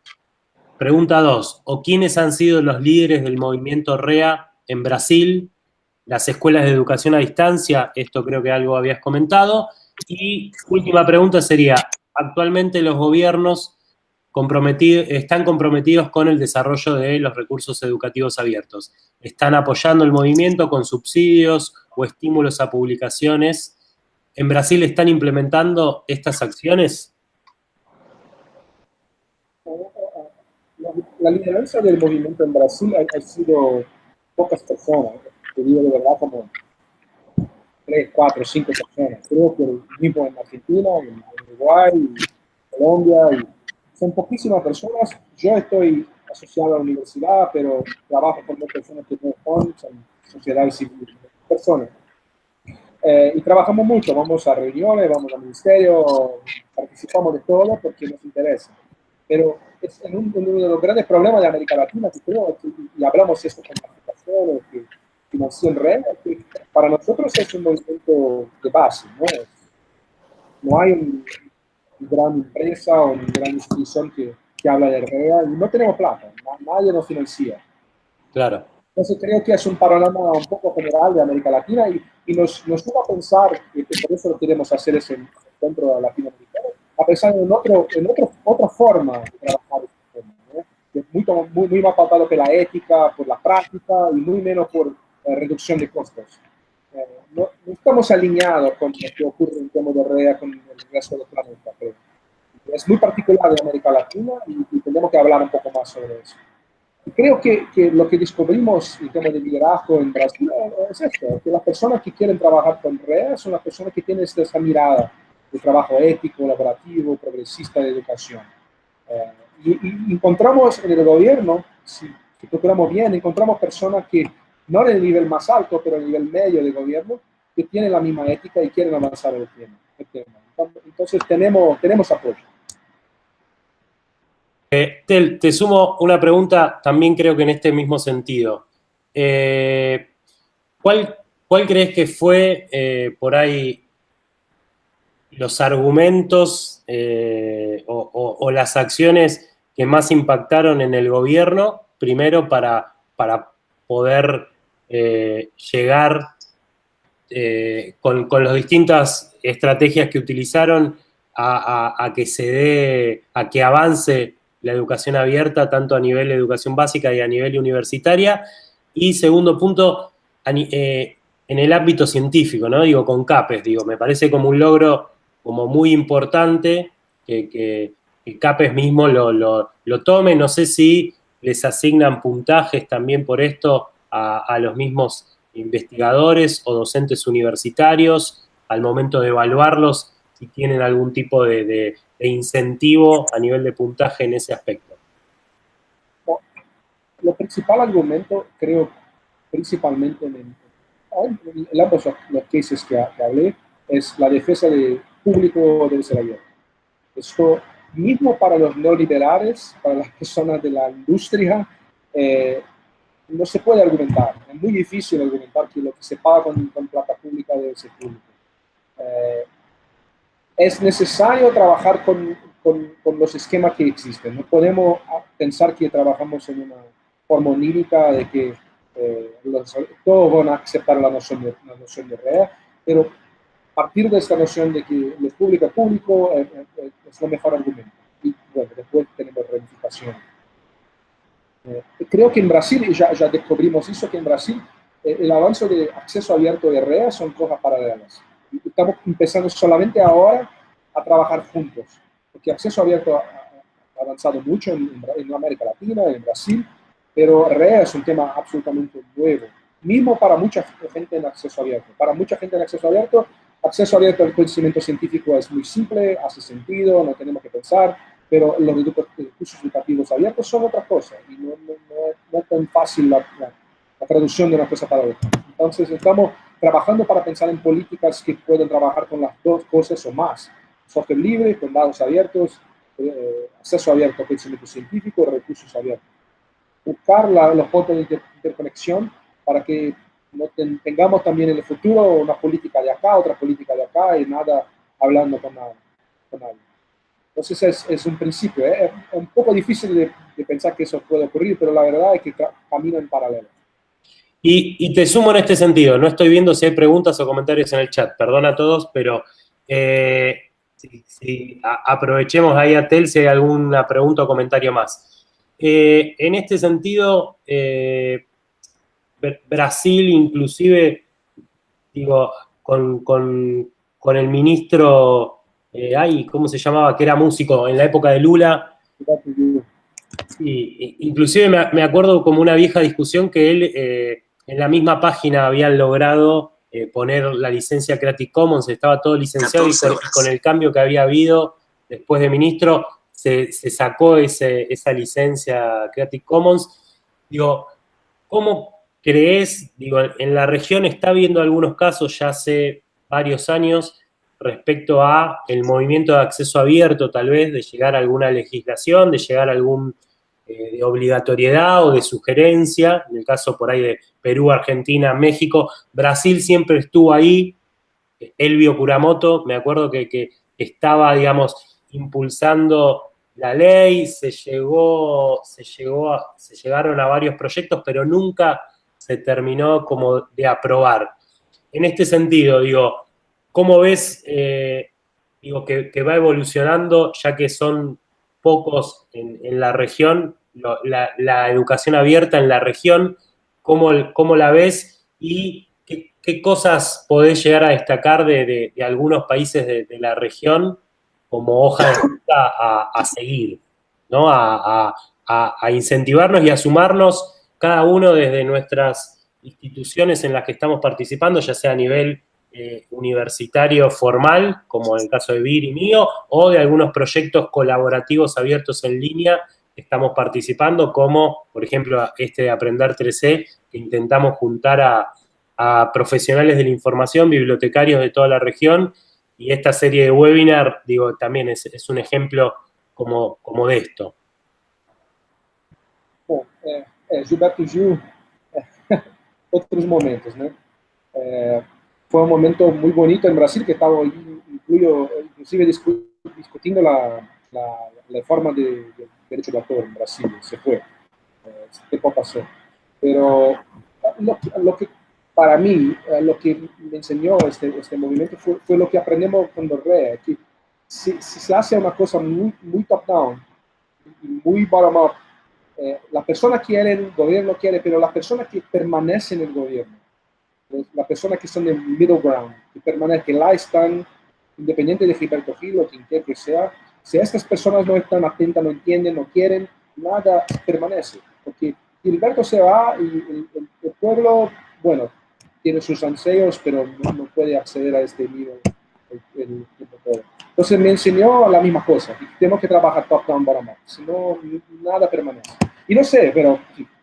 Pregunta 2. ¿O quiénes han sido los líderes del movimiento REA en Brasil? Las escuelas de educación a distancia, esto creo que algo habías comentado. Y última pregunta sería, ¿actualmente los gobiernos están comprometidos con el desarrollo de los recursos educativos abiertos? ¿Están apoyando el movimiento con subsidios o estímulos a publicaciones? ¿En Brasil están implementando estas acciones? La lideranza del movimiento en Brasil ha sido pocas personas, te digo de verdad como 3, 4, 5 personas. Creo que el mismo en Argentina, en Uruguay, en Colombia, y son poquísimas personas. Yo estoy asociado a la universidad, pero trabajo con dos personas que no son sociedades civiles, personas. Y trabajamos mucho, vamos a reuniones, vamos al ministerio, participamos de todo porque nos interesa. Pero es uno de los grandes problemas de América Latina, que creo, y hablamos esto con participación, que financiación real, que para nosotros es un movimiento de base, ¿no? No hay una gran empresa o una gran institución que habla de REA y no tenemos plata, nadie nos financia. Claro. Entonces creo que es un panorama un poco general de América Latina y nos lleva a pensar, que por eso lo queremos hacer ese encuentro latinoamericano, a pensar en otra forma de trabajar este tema, ¿no? Que es muy más pautado por la ética, por la práctica y muy menos por reducción de costos. No estamos alineados con lo que ocurre en tema de REA con el resto del planeta, creo. Es muy particular de América Latina y tenemos que hablar un poco más sobre eso. Creo que lo que descubrimos en tema de liderazgo en Brasil es esto, que las personas que quieren trabajar con REA son las personas que tienen esa mirada de trabajo ético, colaborativo, progresista de educación. Y encontramos en el gobierno, si procuramos bien, encontramos personas que no en el nivel más alto, pero en el nivel medio de gobierno, que tienen la misma ética y quieren avanzar el tema. Entonces tenemos apoyo. Te sumo una pregunta también creo que en este mismo sentido. ¿Cuál crees que fue por ahí los argumentos o las acciones que más impactaron en el gobierno, primero para poder llegar con las distintas estrategias que utilizaron a que avance la educación abierta, tanto a nivel de educación básica y a nivel universitaria? Y segundo punto, en el ámbito científico, ¿no? Digo, con CAPES, me parece como un logro como muy importante que CAPES mismo lo tome. No sé si les asignan puntajes también por esto a los mismos investigadores o docentes universitarios al momento de evaluarlos, si tienen algún tipo de incentivo a nivel de puntaje en ese aspecto. Lo principal argumento, creo, principalmente en ambos los cases que hablé, es la defensa del público debe ser abierto. Esto mismo para los neoliberales, para las personas de la industria, no se puede argumentar. Es muy difícil argumentar que lo que se paga con plata pública debe ser público. Es necesario trabajar con los esquemas que existen. No podemos pensar que trabajamos en una forma onírica de que todos van a aceptar la noción de REA, pero partir de esta noción de que lo público es público es el mejor argumento. Y bueno, después tenemos ramificaciones. Creo que en Brasil, ya descubrimos eso, que en Brasil el avance de acceso abierto de REA son cosas paralelas. Estamos empezando solamente ahora a trabajar juntos, porque acceso abierto ha avanzado mucho en América Latina, en Brasil, pero REA es un tema absolutamente nuevo, mismo para mucha gente en acceso abierto. Para mucha gente en acceso abierto al conocimiento científico es muy simple, hace sentido, no tenemos que pensar, pero los recursos educativos abiertos son otra cosa y no es tan fácil la traducción de una cosa para otra. Entonces estamos trabajando para pensar en políticas que puedan trabajar con las dos cosas o más. Software libre, con datos abiertos, acceso abierto a conocimiento científico, recursos abiertos. Buscar los puntos de interconexión para que no tengamos también en el futuro una política de acá, otra política de acá y nada hablando con nadie. Entonces es un principio. Es un poco difícil de pensar que eso puede ocurrir, pero la verdad es que caminan en paralelo. Y te sumo en este sentido, no estoy viendo si hay preguntas o comentarios en el chat, perdona a todos, pero aprovechemos ahí a Tel si hay alguna pregunta o comentario más. En este sentido, Brasil inclusive, digo, con el ministro, ¿cómo se llamaba? Que era músico en la época de Lula. Sí, inclusive me acuerdo como una vieja discusión que él en la misma página habían logrado poner la licencia Creative Commons, estaba todo licenciado y con el cambio que había habido después de ministro se sacó esa licencia Creative Commons. Digo, ¿cómo crees? Digo, en la región está habiendo algunos casos ya hace varios años respecto a el movimiento de acceso abierto, tal vez, de llegar a alguna legislación, de llegar a algún de obligatoriedad o de sugerencia, en el caso por ahí de Perú, Argentina, México. Brasil siempre estuvo ahí. Elvio Kuramoto, me acuerdo que estaba, digamos, impulsando la ley, se llegaron a varios proyectos, pero nunca se terminó como de aprobar. En este sentido, digo, ¿cómo ves, digo, que va evolucionando, ya que son pocos en la región, la educación abierta en la región? ¿Cómo la ves? Y ¿qué cosas podés llegar a destacar de algunos países de la región como hoja de ruta a seguir, ¿no? A incentivarnos y a sumarnos cada uno desde nuestras instituciones en las que estamos participando, ya sea a nivel universitario formal, como en el caso de Vir y mío, o de algunos proyectos colaborativos abiertos en línea que estamos participando, como por ejemplo este de Aprender 3C, que intentamos juntar a profesionales de la información, bibliotecarios de toda la región, y esta serie de webinar, digo, también es un ejemplo como de esto. Bom, Gilberto Gil, outros momentos, né? Foi um momento muito bonito em Brasil, que estava inclusive discutindo a reforma de direito de autor em Brasil. Se foi, esse tempo passou. Pero lo que para mí, lo que me enseñó este movimiento fue lo que aprendemos con Dorrea, que si se hace una cosa muy top-down y muy bottom-up, las personas quieren, el gobierno quiere, pero las personas que permanecen en el gobierno, las personas que son en middle ground, que permanecen, que la están, independiente de Gilberto Gil o quien quiera que sea, si estas personas no están atentas, no entienden, no quieren, nada permanece. Porque Gilberto se va y el pueblo, bueno, tiene sus anseos, pero no puede acceder a este nivel el tiempo todo. Entonces me enseñó la misma cosa. Tenemos que trabajar top-down, bottom-up. Si no, nada permanece. Y no sé, pero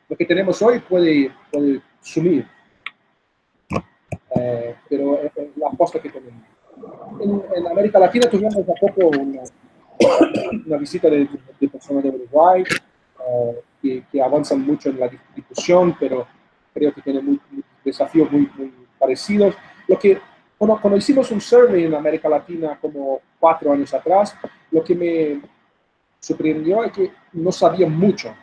lo que tenemos hoy puede sumir. Pero es la aposta que tenemos. En América Latina tuvimos hace poco una visita de personas de Uruguay que avanzan mucho en la discusión, pero creo que tienen desafíos muy parecidos. Cuando hicimos un survey en América Latina como 4 años atrás, lo que me sorprendió es que no sabían mucho.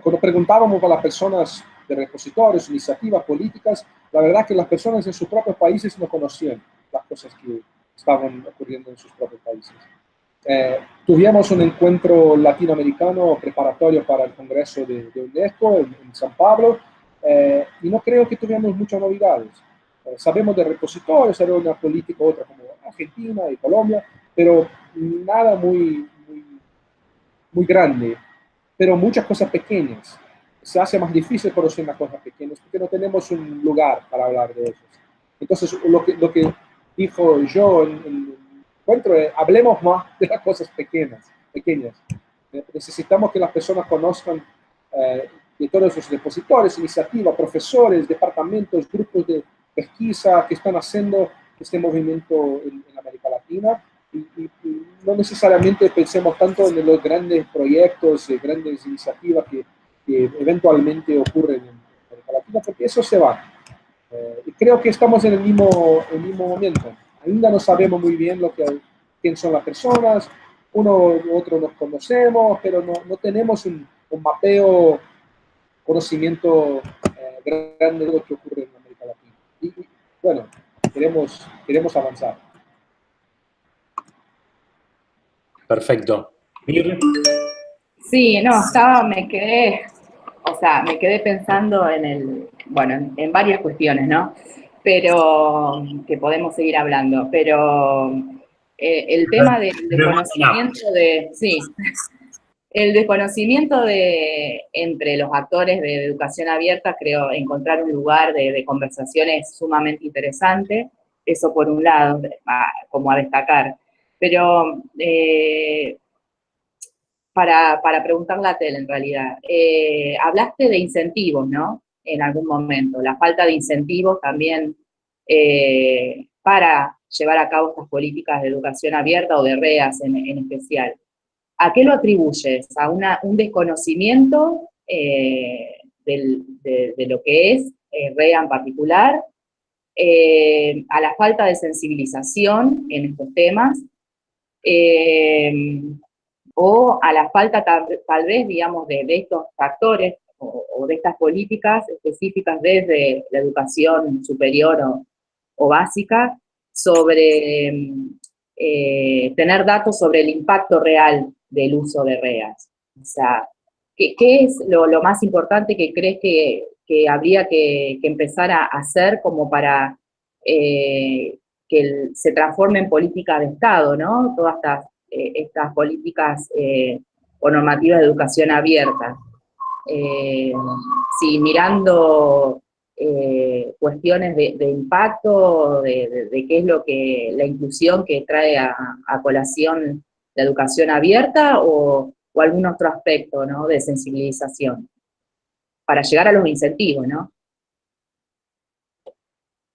Cuando preguntábamos a las personas de repositorios, iniciativas políticas, la verdad que las personas en sus propios países no conocían las cosas que estaban ocurriendo en sus propios países. Tuvimos un encuentro latinoamericano preparatorio para el Congreso de UNESCO en San Pablo, y no creo que tuviéramos muchas novedades. Sabemos de repositorios, sabemos de una política otra como Argentina y Colombia, pero nada muy grande, pero muchas cosas pequeñas. Se hace más difícil conocer las cosas pequeñas porque no tenemos un lugar para hablar de eso. Entonces, lo que dijo yo en el encuentro es, hablemos más de las cosas pequeñas. Necesitamos que las personas conozcan de todos los repositorios, iniciativas, profesores, departamentos, grupos de pesquisa que están haciendo este movimiento en América Latina. Y no necesariamente pensemos tanto en los grandes proyectos, grandes iniciativas que eventualmente ocurren en América Latina, porque eso se va. Y creo que estamos en el mismo momento. Ainda no sabemos muy bien quién son las personas, uno u otro nos conocemos, pero no tenemos un mapeo, conocimiento grande de lo que ocurre en América Latina. Y bueno, queremos avanzar. Perfecto. ¿Mir? Sí, no, me quedé pensando en varias cuestiones, ¿no? Pero que podemos seguir hablando, pero el tema del desconocimiento el desconocimiento entre los actores de educación abierta, creo, encontrar un lugar de conversaciones sumamente interesante, eso por un lado, como a destacar. Pero para preguntarle a Tel, en realidad, hablaste de incentivos, ¿no? En algún momento, la falta de incentivos también para llevar a cabo estas políticas de educación abierta o de REAS en especial. ¿A qué lo atribuyes? ¿A un desconocimiento de lo que es REA en particular? ¿A la falta de sensibilización en estos temas? ¿O a la falta tal vez, digamos, de estos factores o de estas políticas específicas desde la educación superior o básica sobre tener datos sobre el impacto real del uso de REAS? O sea, ¿qué es lo más importante que crees que habría que empezar a hacer como para que se transforme en política de Estado, ¿no? Todas estas políticas o normativas de educación abierta. Sí, mirando cuestiones de impacto, de qué es la inclusión que trae a colación la educación abierta o algún otro aspecto, ¿no? De sensibilización, para llegar a los incentivos, ¿no?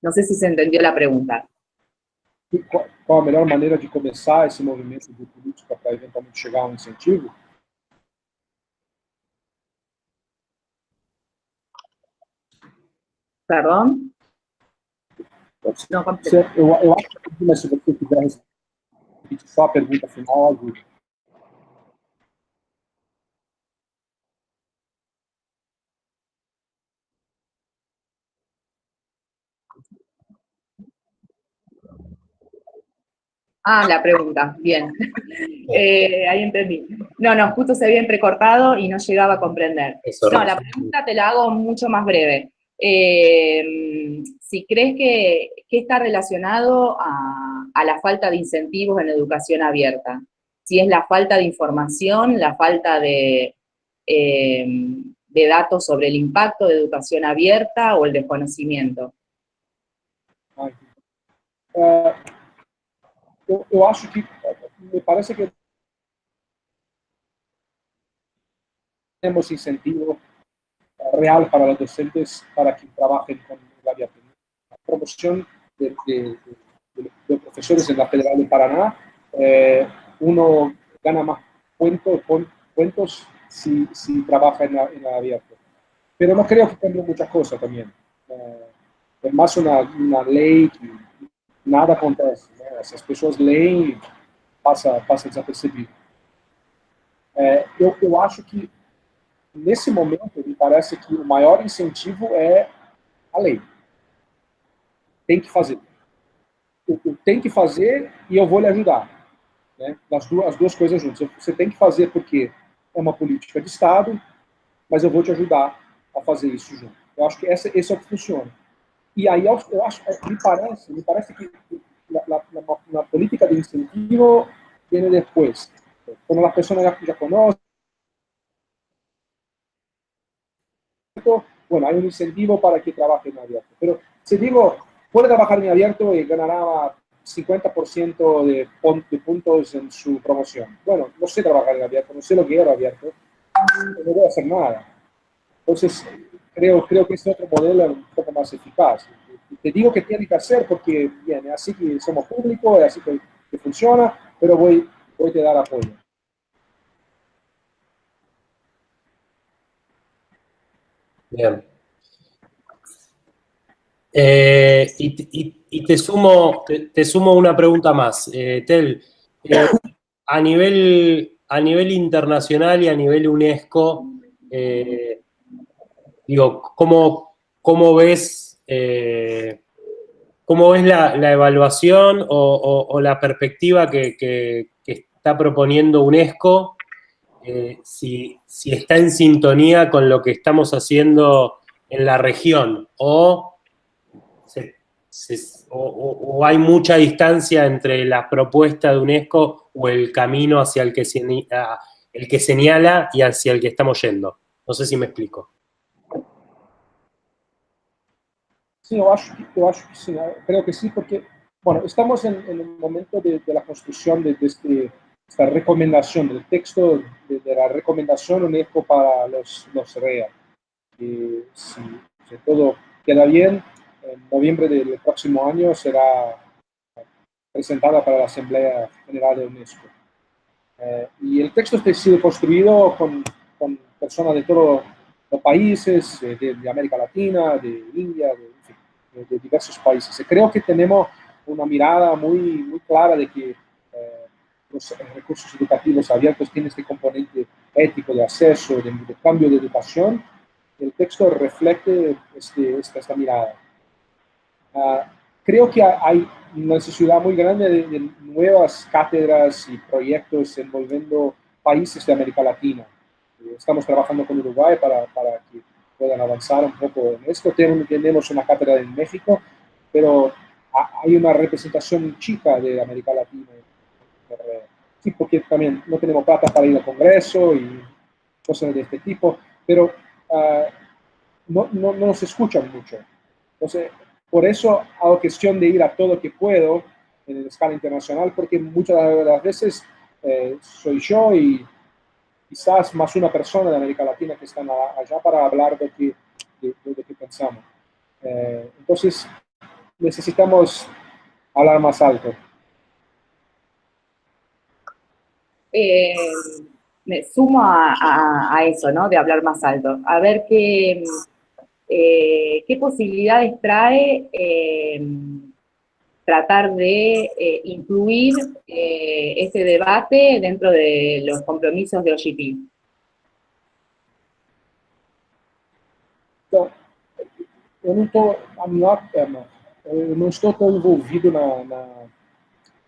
No sé si se entendió la pregunta. Qual a melhor maneira de começar esse movimento de política para eventualmente chegar a um incentivo? ¿Perdón? Não, eu acho que, mas se você quiser repetir só a pergunta final, ajuda. Ah, la pregunta, bien. Ahí entendí. No, justo se había entrecortado y no llegaba a comprender. No, la pregunta te la hago mucho más breve. Si crees que está relacionado a la falta de incentivos en educación abierta, si es la falta de información, la falta de datos sobre el impacto de educación abierta o el desconocimiento. Eu acho que, me parece que temos incentivo real para los docentes para que trabajen con el abierto. La promoción de profesores en la Federal de Paraná, uno gana más cuentos si trabaja en la abierta. Pero no creo que cambie muchas cosas también. Es más una ley que nada acontece, né? As pessoas leem e passa desapercebido. Eu acho que, nesse momento, me parece que o maior incentivo é a lei. Tem que fazer. Tem que fazer e eu vou lhe ajudar. Né? As duas coisas juntas. Você tem que fazer porque é uma política de Estado, mas eu vou te ajudar a fazer isso junto. Eu acho que esse é o que funciona. E aí, eu acho, me parece que la política de incentivo viene después. Cuando las personas ya conocen, bueno, hay un incentivo para que trabaje en abierto. Pero si digo, puede trabajar en abierto y ganará 50% de puntos en su promoción. Bueno, no sé trabajar en abierto, no sé lo que era abierto, no voy a hacer nada. Entonces, creo que este otro modelo es un poco más eficaz. te digo que tiene que hacer porque, bien, así que somos públicos, es así que funciona, pero voy a te dar apoyo. Bien. Y te sumo una pregunta más. Tel, a nivel internacional y a nivel UNESCO, digo, ¿cómo ves la evaluación o la perspectiva que está proponiendo UNESCO? Si está en sintonía con lo que estamos haciendo en la región o hay mucha distancia entre la propuesta de UNESCO o el camino hacia el que señala y hacia el que estamos yendo. No sé si me explico. Sí, yo acho que sí, creo que sí, porque, bueno, estamos en el momento de la construcción de esta recomendación, del texto de la recomendación UNESCO para los REA. Si todo queda bien, en noviembre del próximo año será presentada para la Asamblea General de UNESCO. Y el texto ha sido construido con personas de todos los países, de América Latina, de India, de diversos países. Y creo que tenemos una mirada muy clara de que los recursos educativos abiertos tienen este componente ético de acceso, de cambio de educación. El texto refleja esta mirada. Creo que hay una necesidad muy grande de nuevas cátedras y proyectos envolviendo países de América Latina. Estamos trabajando con Uruguay para que puedan avanzar un poco en esto. Tenemos una cátedra en México, pero hay una representación chica de América Latina. Sí, porque también no tenemos plata para ir al Congreso y cosas de este tipo, pero no nos escuchan mucho. Entonces, por eso hago cuestión de ir a todo lo que puedo en la escala internacional, porque muchas de las veces soy yo y quizás más una persona de América Latina que están allá para hablar de lo que pensamos. Entonces, necesitamos hablar más alto. Me sumo a eso, ¿no? De hablar más alto. A ver qué posibilidades trae tratar de incluir este debate dentro de los compromisos de OGP. Então, eu não estou tão envolvido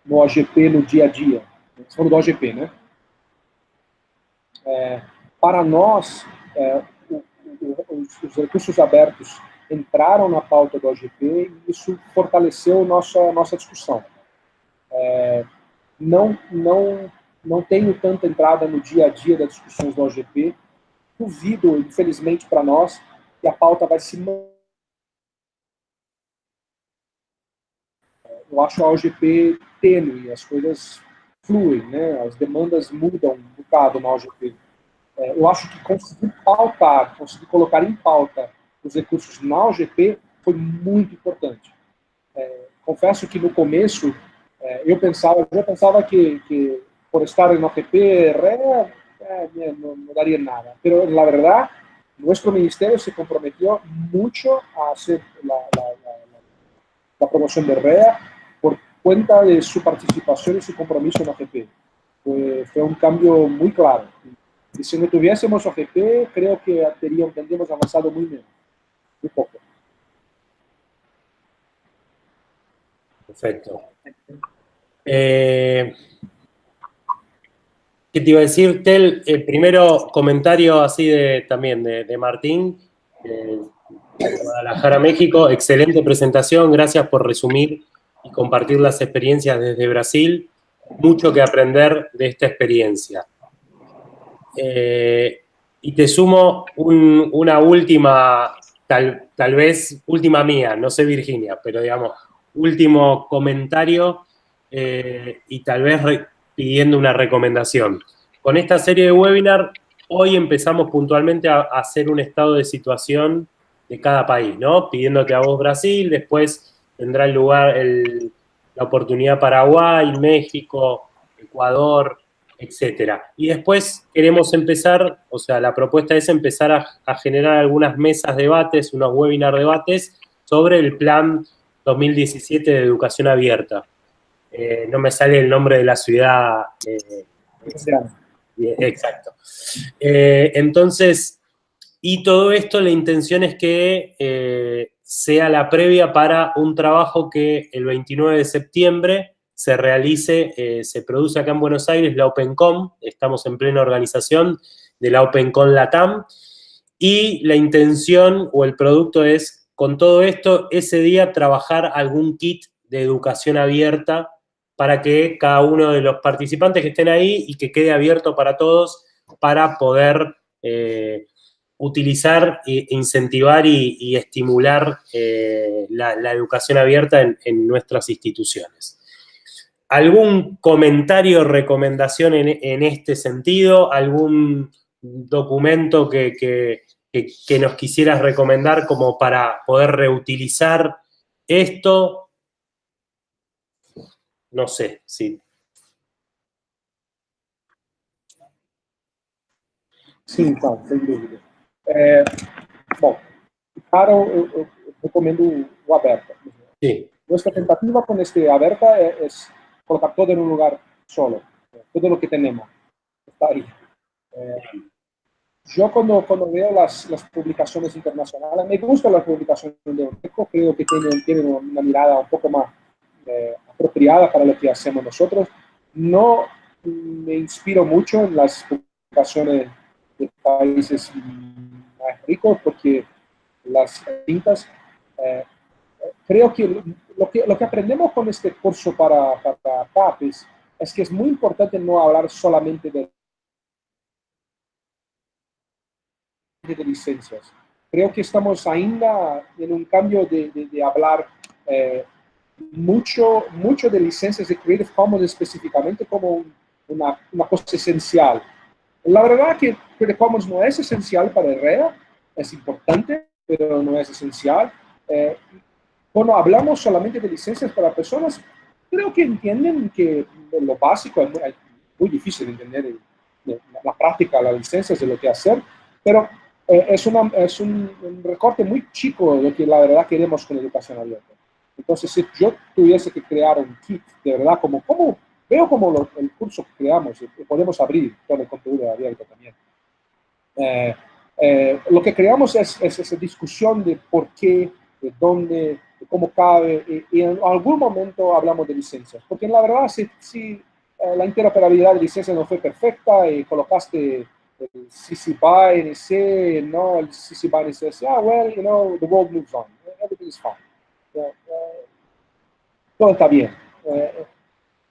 no OGP no dia a dia. Estamos falando do OGP, né? Para nós, os recursos abertos entraram na pauta do OGP e isso fortaleceu nossa discussão. Não tenho tanta entrada no dia a dia das discussões do OGP. Duvido, infelizmente para nós, que a pauta vai se manter. Eu acho a OGP tênue, as coisas fluem, né? As demandas mudam um bocado na OGP. Eu acho que conseguir pautar, conseguir colocar em pauta os recursos na OGP foi muito importante. Confesso que no começo eu pensava que por estar en OGP, no daría nada. Pero la verdad, nuestro ministerio se comprometió mucho a hacer la promoción de REA por cuenta de su participación y su compromiso en OGP. Fue un cambio muy claro. Y si no tuviésemos OGP, creo que tendríamos avanzado muy poco. Perfecto. ¿Qué te iba a decir, Tel? Primero, comentario así también de Martín, de Guadalajara, México. Excelente presentación, gracias por resumir y compartir las experiencias desde Brasil. Mucho que aprender de esta experiencia. Y te sumo una última, tal vez última mía, no sé Virginia, pero digamos, último comentario y tal vez pidiendo una recomendación. Con esta serie de webinar, hoy empezamos puntualmente a hacer un estado de situación de cada país, ¿no? Pidiéndote a vos Brasil, después tendrá lugar la oportunidad Paraguay, México, Ecuador, etcétera. Y después queremos empezar, o sea, la propuesta es empezar a generar algunas mesas debates, unos webinar debates sobre el plan 2017 de educación abierta. No me sale el nombre de la ciudad. Exacto. Entonces, y todo esto, la intención es que sea la previa para un trabajo que el 29 de septiembre se realice, se produce acá en Buenos Aires, la OpenCom, estamos en plena organización de la OpenCom Latam, y la intención o el producto es, con todo esto, ese día trabajar algún kit de educación abierta para que cada uno de los participantes que estén ahí y que quede abierto para todos para poder utilizar, incentivar y estimular la educación abierta en nuestras instituciones. ¿Algún comentario o recomendación en este sentido? ¿Algún documento que nos quisieras recomendar como para poder reutilizar esto? No sé, sí. Sim, claro, sem dúvida. Bom, para eu recomendo o Aberta. Sí. Nuestra tentativa con este Aberta es colocar todo en un lugar solo, todo lo que tenemos está ahí. Yo cuando veo las publicaciones internacionales, me gustan las publicaciones de Orteco, creo que tienen una mirada un poco más apropiada para lo que hacemos nosotros. No me inspiro mucho en las publicaciones de países más ricos porque las distintas. Creo que lo que aprendemos con este curso para CAPES es que es muy importante no hablar solamente de licencias. Creo que estamos ainda en un cambio de hablar mucho de licencias de Creative Commons específicamente como una cosa esencial. La verdad que Creative Commons no es esencial para el REA, es importante, pero no es esencial. Cuando hablamos solamente de licencias para personas, creo que entienden que lo básico es muy difícil de entender la práctica, las licencias de lo que hacer, pero es un recorte muy chico de lo que la verdad queremos con la educación abierta. Entonces, si yo tuviese que crear un kit, de verdad, veo como el curso que creamos, y podemos abrir todo el contenido abierto también. Lo que creamos es esa discusión de por qué, de dónde, de cómo cabe, y en algún momento hablamos de licencias, porque en la verdad, si la interoperabilidad de licencias no fue perfecta y colocaste el CC BY NC, no el CC BY NC, well, you know, the world moves on, everything is fine. Todo está bien.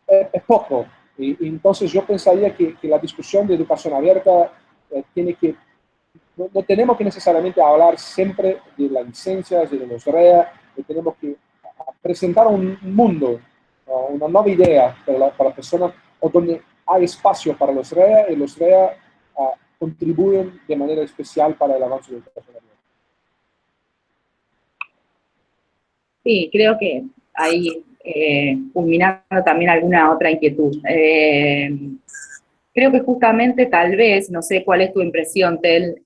Es poco. Y entonces yo pensaría que la discusión de educación abierta tiene que, no tenemos que necesariamente hablar siempre de las licencias, de los REA, tenemos que presentar un mundo, una nueva idea para la persona, o donde hay espacio para los REA y los REA contribuyen de manera especial para el avance de la educación abierta. Sí, creo que ahí culminando también alguna otra inquietud. Creo que justamente tal vez, no sé cuál es tu impresión, Tel,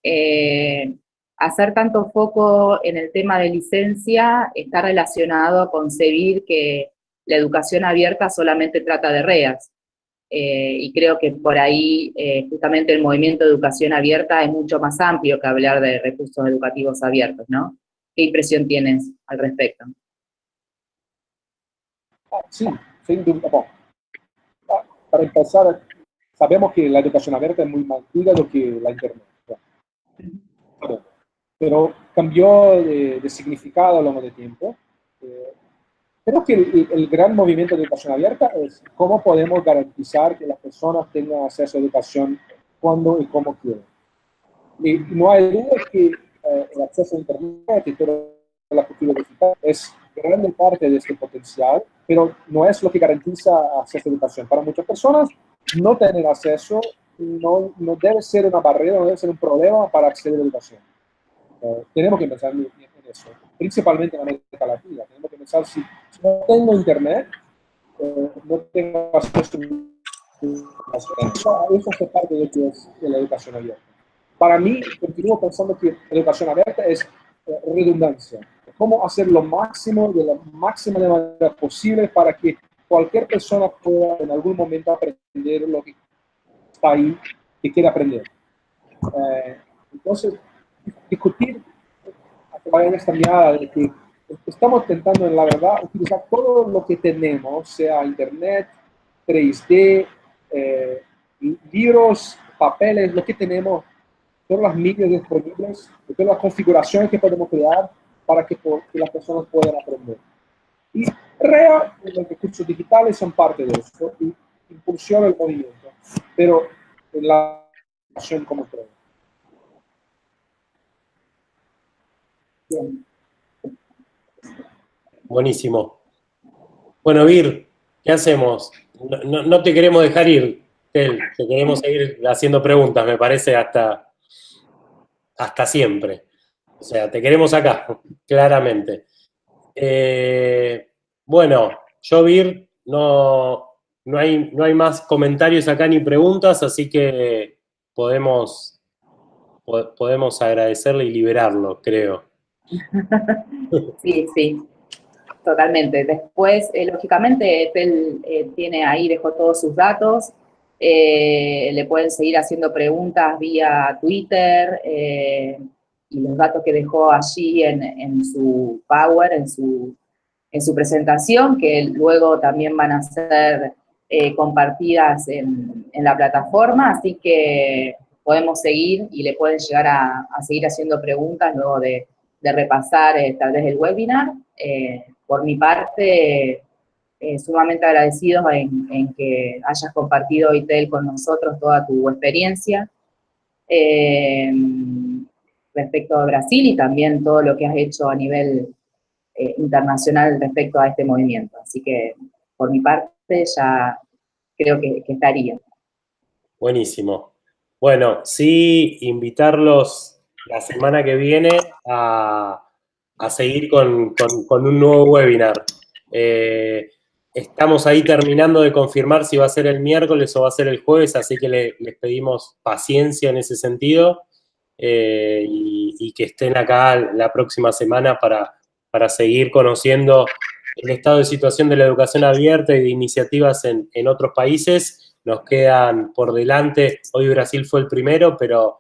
hacer tanto foco en el tema de licencia está relacionado a concebir que la educación abierta solamente trata de REAs. Y creo que por ahí justamente el movimiento de educación abierta es mucho más amplio que hablar de recursos educativos abiertos, ¿no? ¿Qué impresión tienes al respecto? Sí, sin duda. Bueno, para empezar, sabemos que la educación abierta es muy más antigua que la Internet. Pero cambió de significado a lo largo del tiempo. Creo que el gran movimiento de educación abierta es cómo podemos garantizar que las personas tengan acceso a educación cuando y como quieran. Y no hay duda que el acceso a Internet y toda la cultura digital es grande parte de este potencial, pero no es lo que garantiza acceso a educación. Para muchas personas, no tener acceso no debe ser una barrera, no debe ser un problema para acceder a la educación. Tenemos que pensar en eso, principalmente en América Latina. Tenemos que pensar si no tengo internet, no tengo acceso a eso hace parte de lo que es de la educación abierta. Para mí, continúo pensando que la educación abierta es redundancia. Cómo hacer lo máximo, de la máxima de manera posible para que cualquier persona pueda en algún momento aprender lo que está ahí, que quiere aprender. Entonces, discutir a través de esta mirada de que estamos intentando, en la verdad, utilizar todo lo que tenemos, sea internet, 3D, libros, papeles, lo que tenemos, todas las medios disponibles, todas las configuraciones que podemos crear para que las personas puedan aprender. Y los recursos digitales son parte de eso y impulsiona el movimiento, pero en la acción como creo. Bien. Buenísimo. Bueno, Vir, ¿qué hacemos? No te queremos dejar ir, Tel, te queremos seguir haciendo preguntas, me parece, hasta siempre. O sea, te queremos acá, claramente. Bueno, yo, Vir, no hay más comentarios acá ni preguntas, así que podemos agradecerle y liberarlo, creo. Sí, sí, totalmente. Después, lógicamente, Tel tiene ahí, dejó todos sus datos. Le pueden seguir haciendo preguntas vía Twitter y los datos que dejó allí en su Power, en su presentación, que luego también van a ser compartidas en la plataforma, así que podemos seguir y le pueden llegar a seguir haciendo preguntas luego de repasar tal vez el webinar. Por mi parte, sumamente agradecidos en que hayas compartido hoy, Tel, con nosotros toda tu experiencia respecto a Brasil y también todo lo que has hecho a nivel internacional respecto a este movimiento. Así que, por mi parte, ya creo que estaría. Buenísimo. Bueno, sí, invitarlos la semana que viene a seguir con un nuevo webinar. Estamos ahí terminando de confirmar si va a ser el miércoles o va a ser el jueves, así que les pedimos paciencia en ese sentido y que estén acá la próxima semana para seguir conociendo el estado de situación de la educación abierta y de iniciativas en otros países. Nos quedan por delante, hoy Brasil fue el primero, pero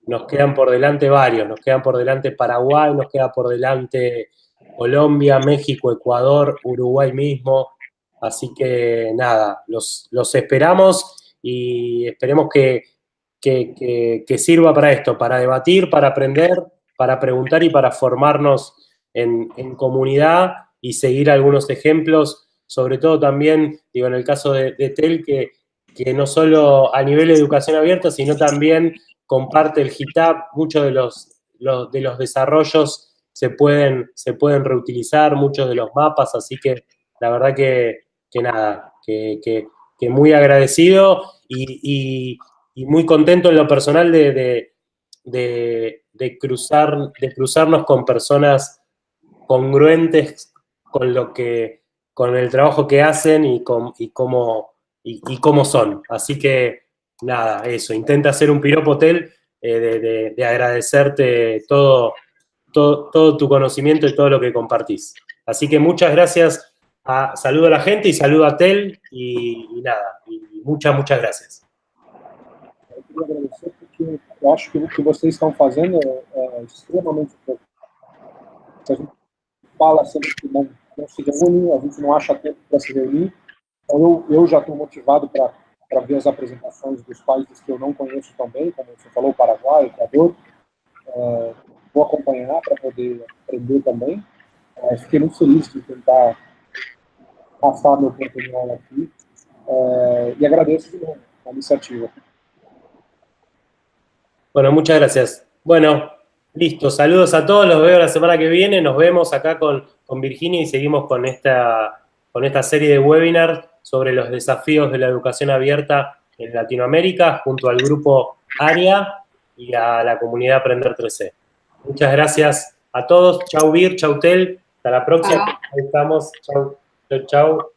nos quedan por delante varios, nos quedan por delante Paraguay, nos queda por delante Colombia, México, Ecuador, Uruguay mismo, así que nada, los esperamos y esperemos que sirva para esto, para debatir, para aprender, para preguntar y para formarnos en comunidad y seguir algunos ejemplos, sobre todo también, digo, en el caso de Tel, que no solo a nivel de educación abierta, sino también comparte el GitHub, muchos de los desarrollos se pueden reutilizar, muchos de los mapas, así que la verdad que nada, que muy agradecido y muy contento en lo personal de cruzarnos con personas congruentes con el trabajo que hacen y cómo son. Así que, nada, eso. Intenta hacer un piropo, Tel, de agradecerte todo tu conocimiento y todo lo que compartís. Así que muchas gracias. Saludo a la gente y saludo a Tel y nada. Y muchas gracias. Eu queria agradecer porque eu acho que o que vocês estão fazendo é extremamente importante. A gente fala sempre que não se reúne, a gente não acha tempo para se reunir. Então, eu já estou motivado para ver as apresentações dos países que eu não conheço tão bem, como você falou, Paraguai, Equador. Vou acompanhar para poder aprender também. Fiquei muito feliz de tentar passar meu oportunidade aqui. Y agradezco la iniciativa. Bueno, muchas gracias. Bueno, listo. Saludos a todos. Los veo la semana que viene. Nos vemos acá con Virginia y seguimos con esta serie de webinars sobre los desafíos de la educación abierta en Latinoamérica junto al grupo ARIA y a la comunidad Aprender 3C. Muchas gracias a todos. Chau, Bir, chau, Tel. Hasta la próxima. Chau. Ahí estamos. Chau, chau, chau.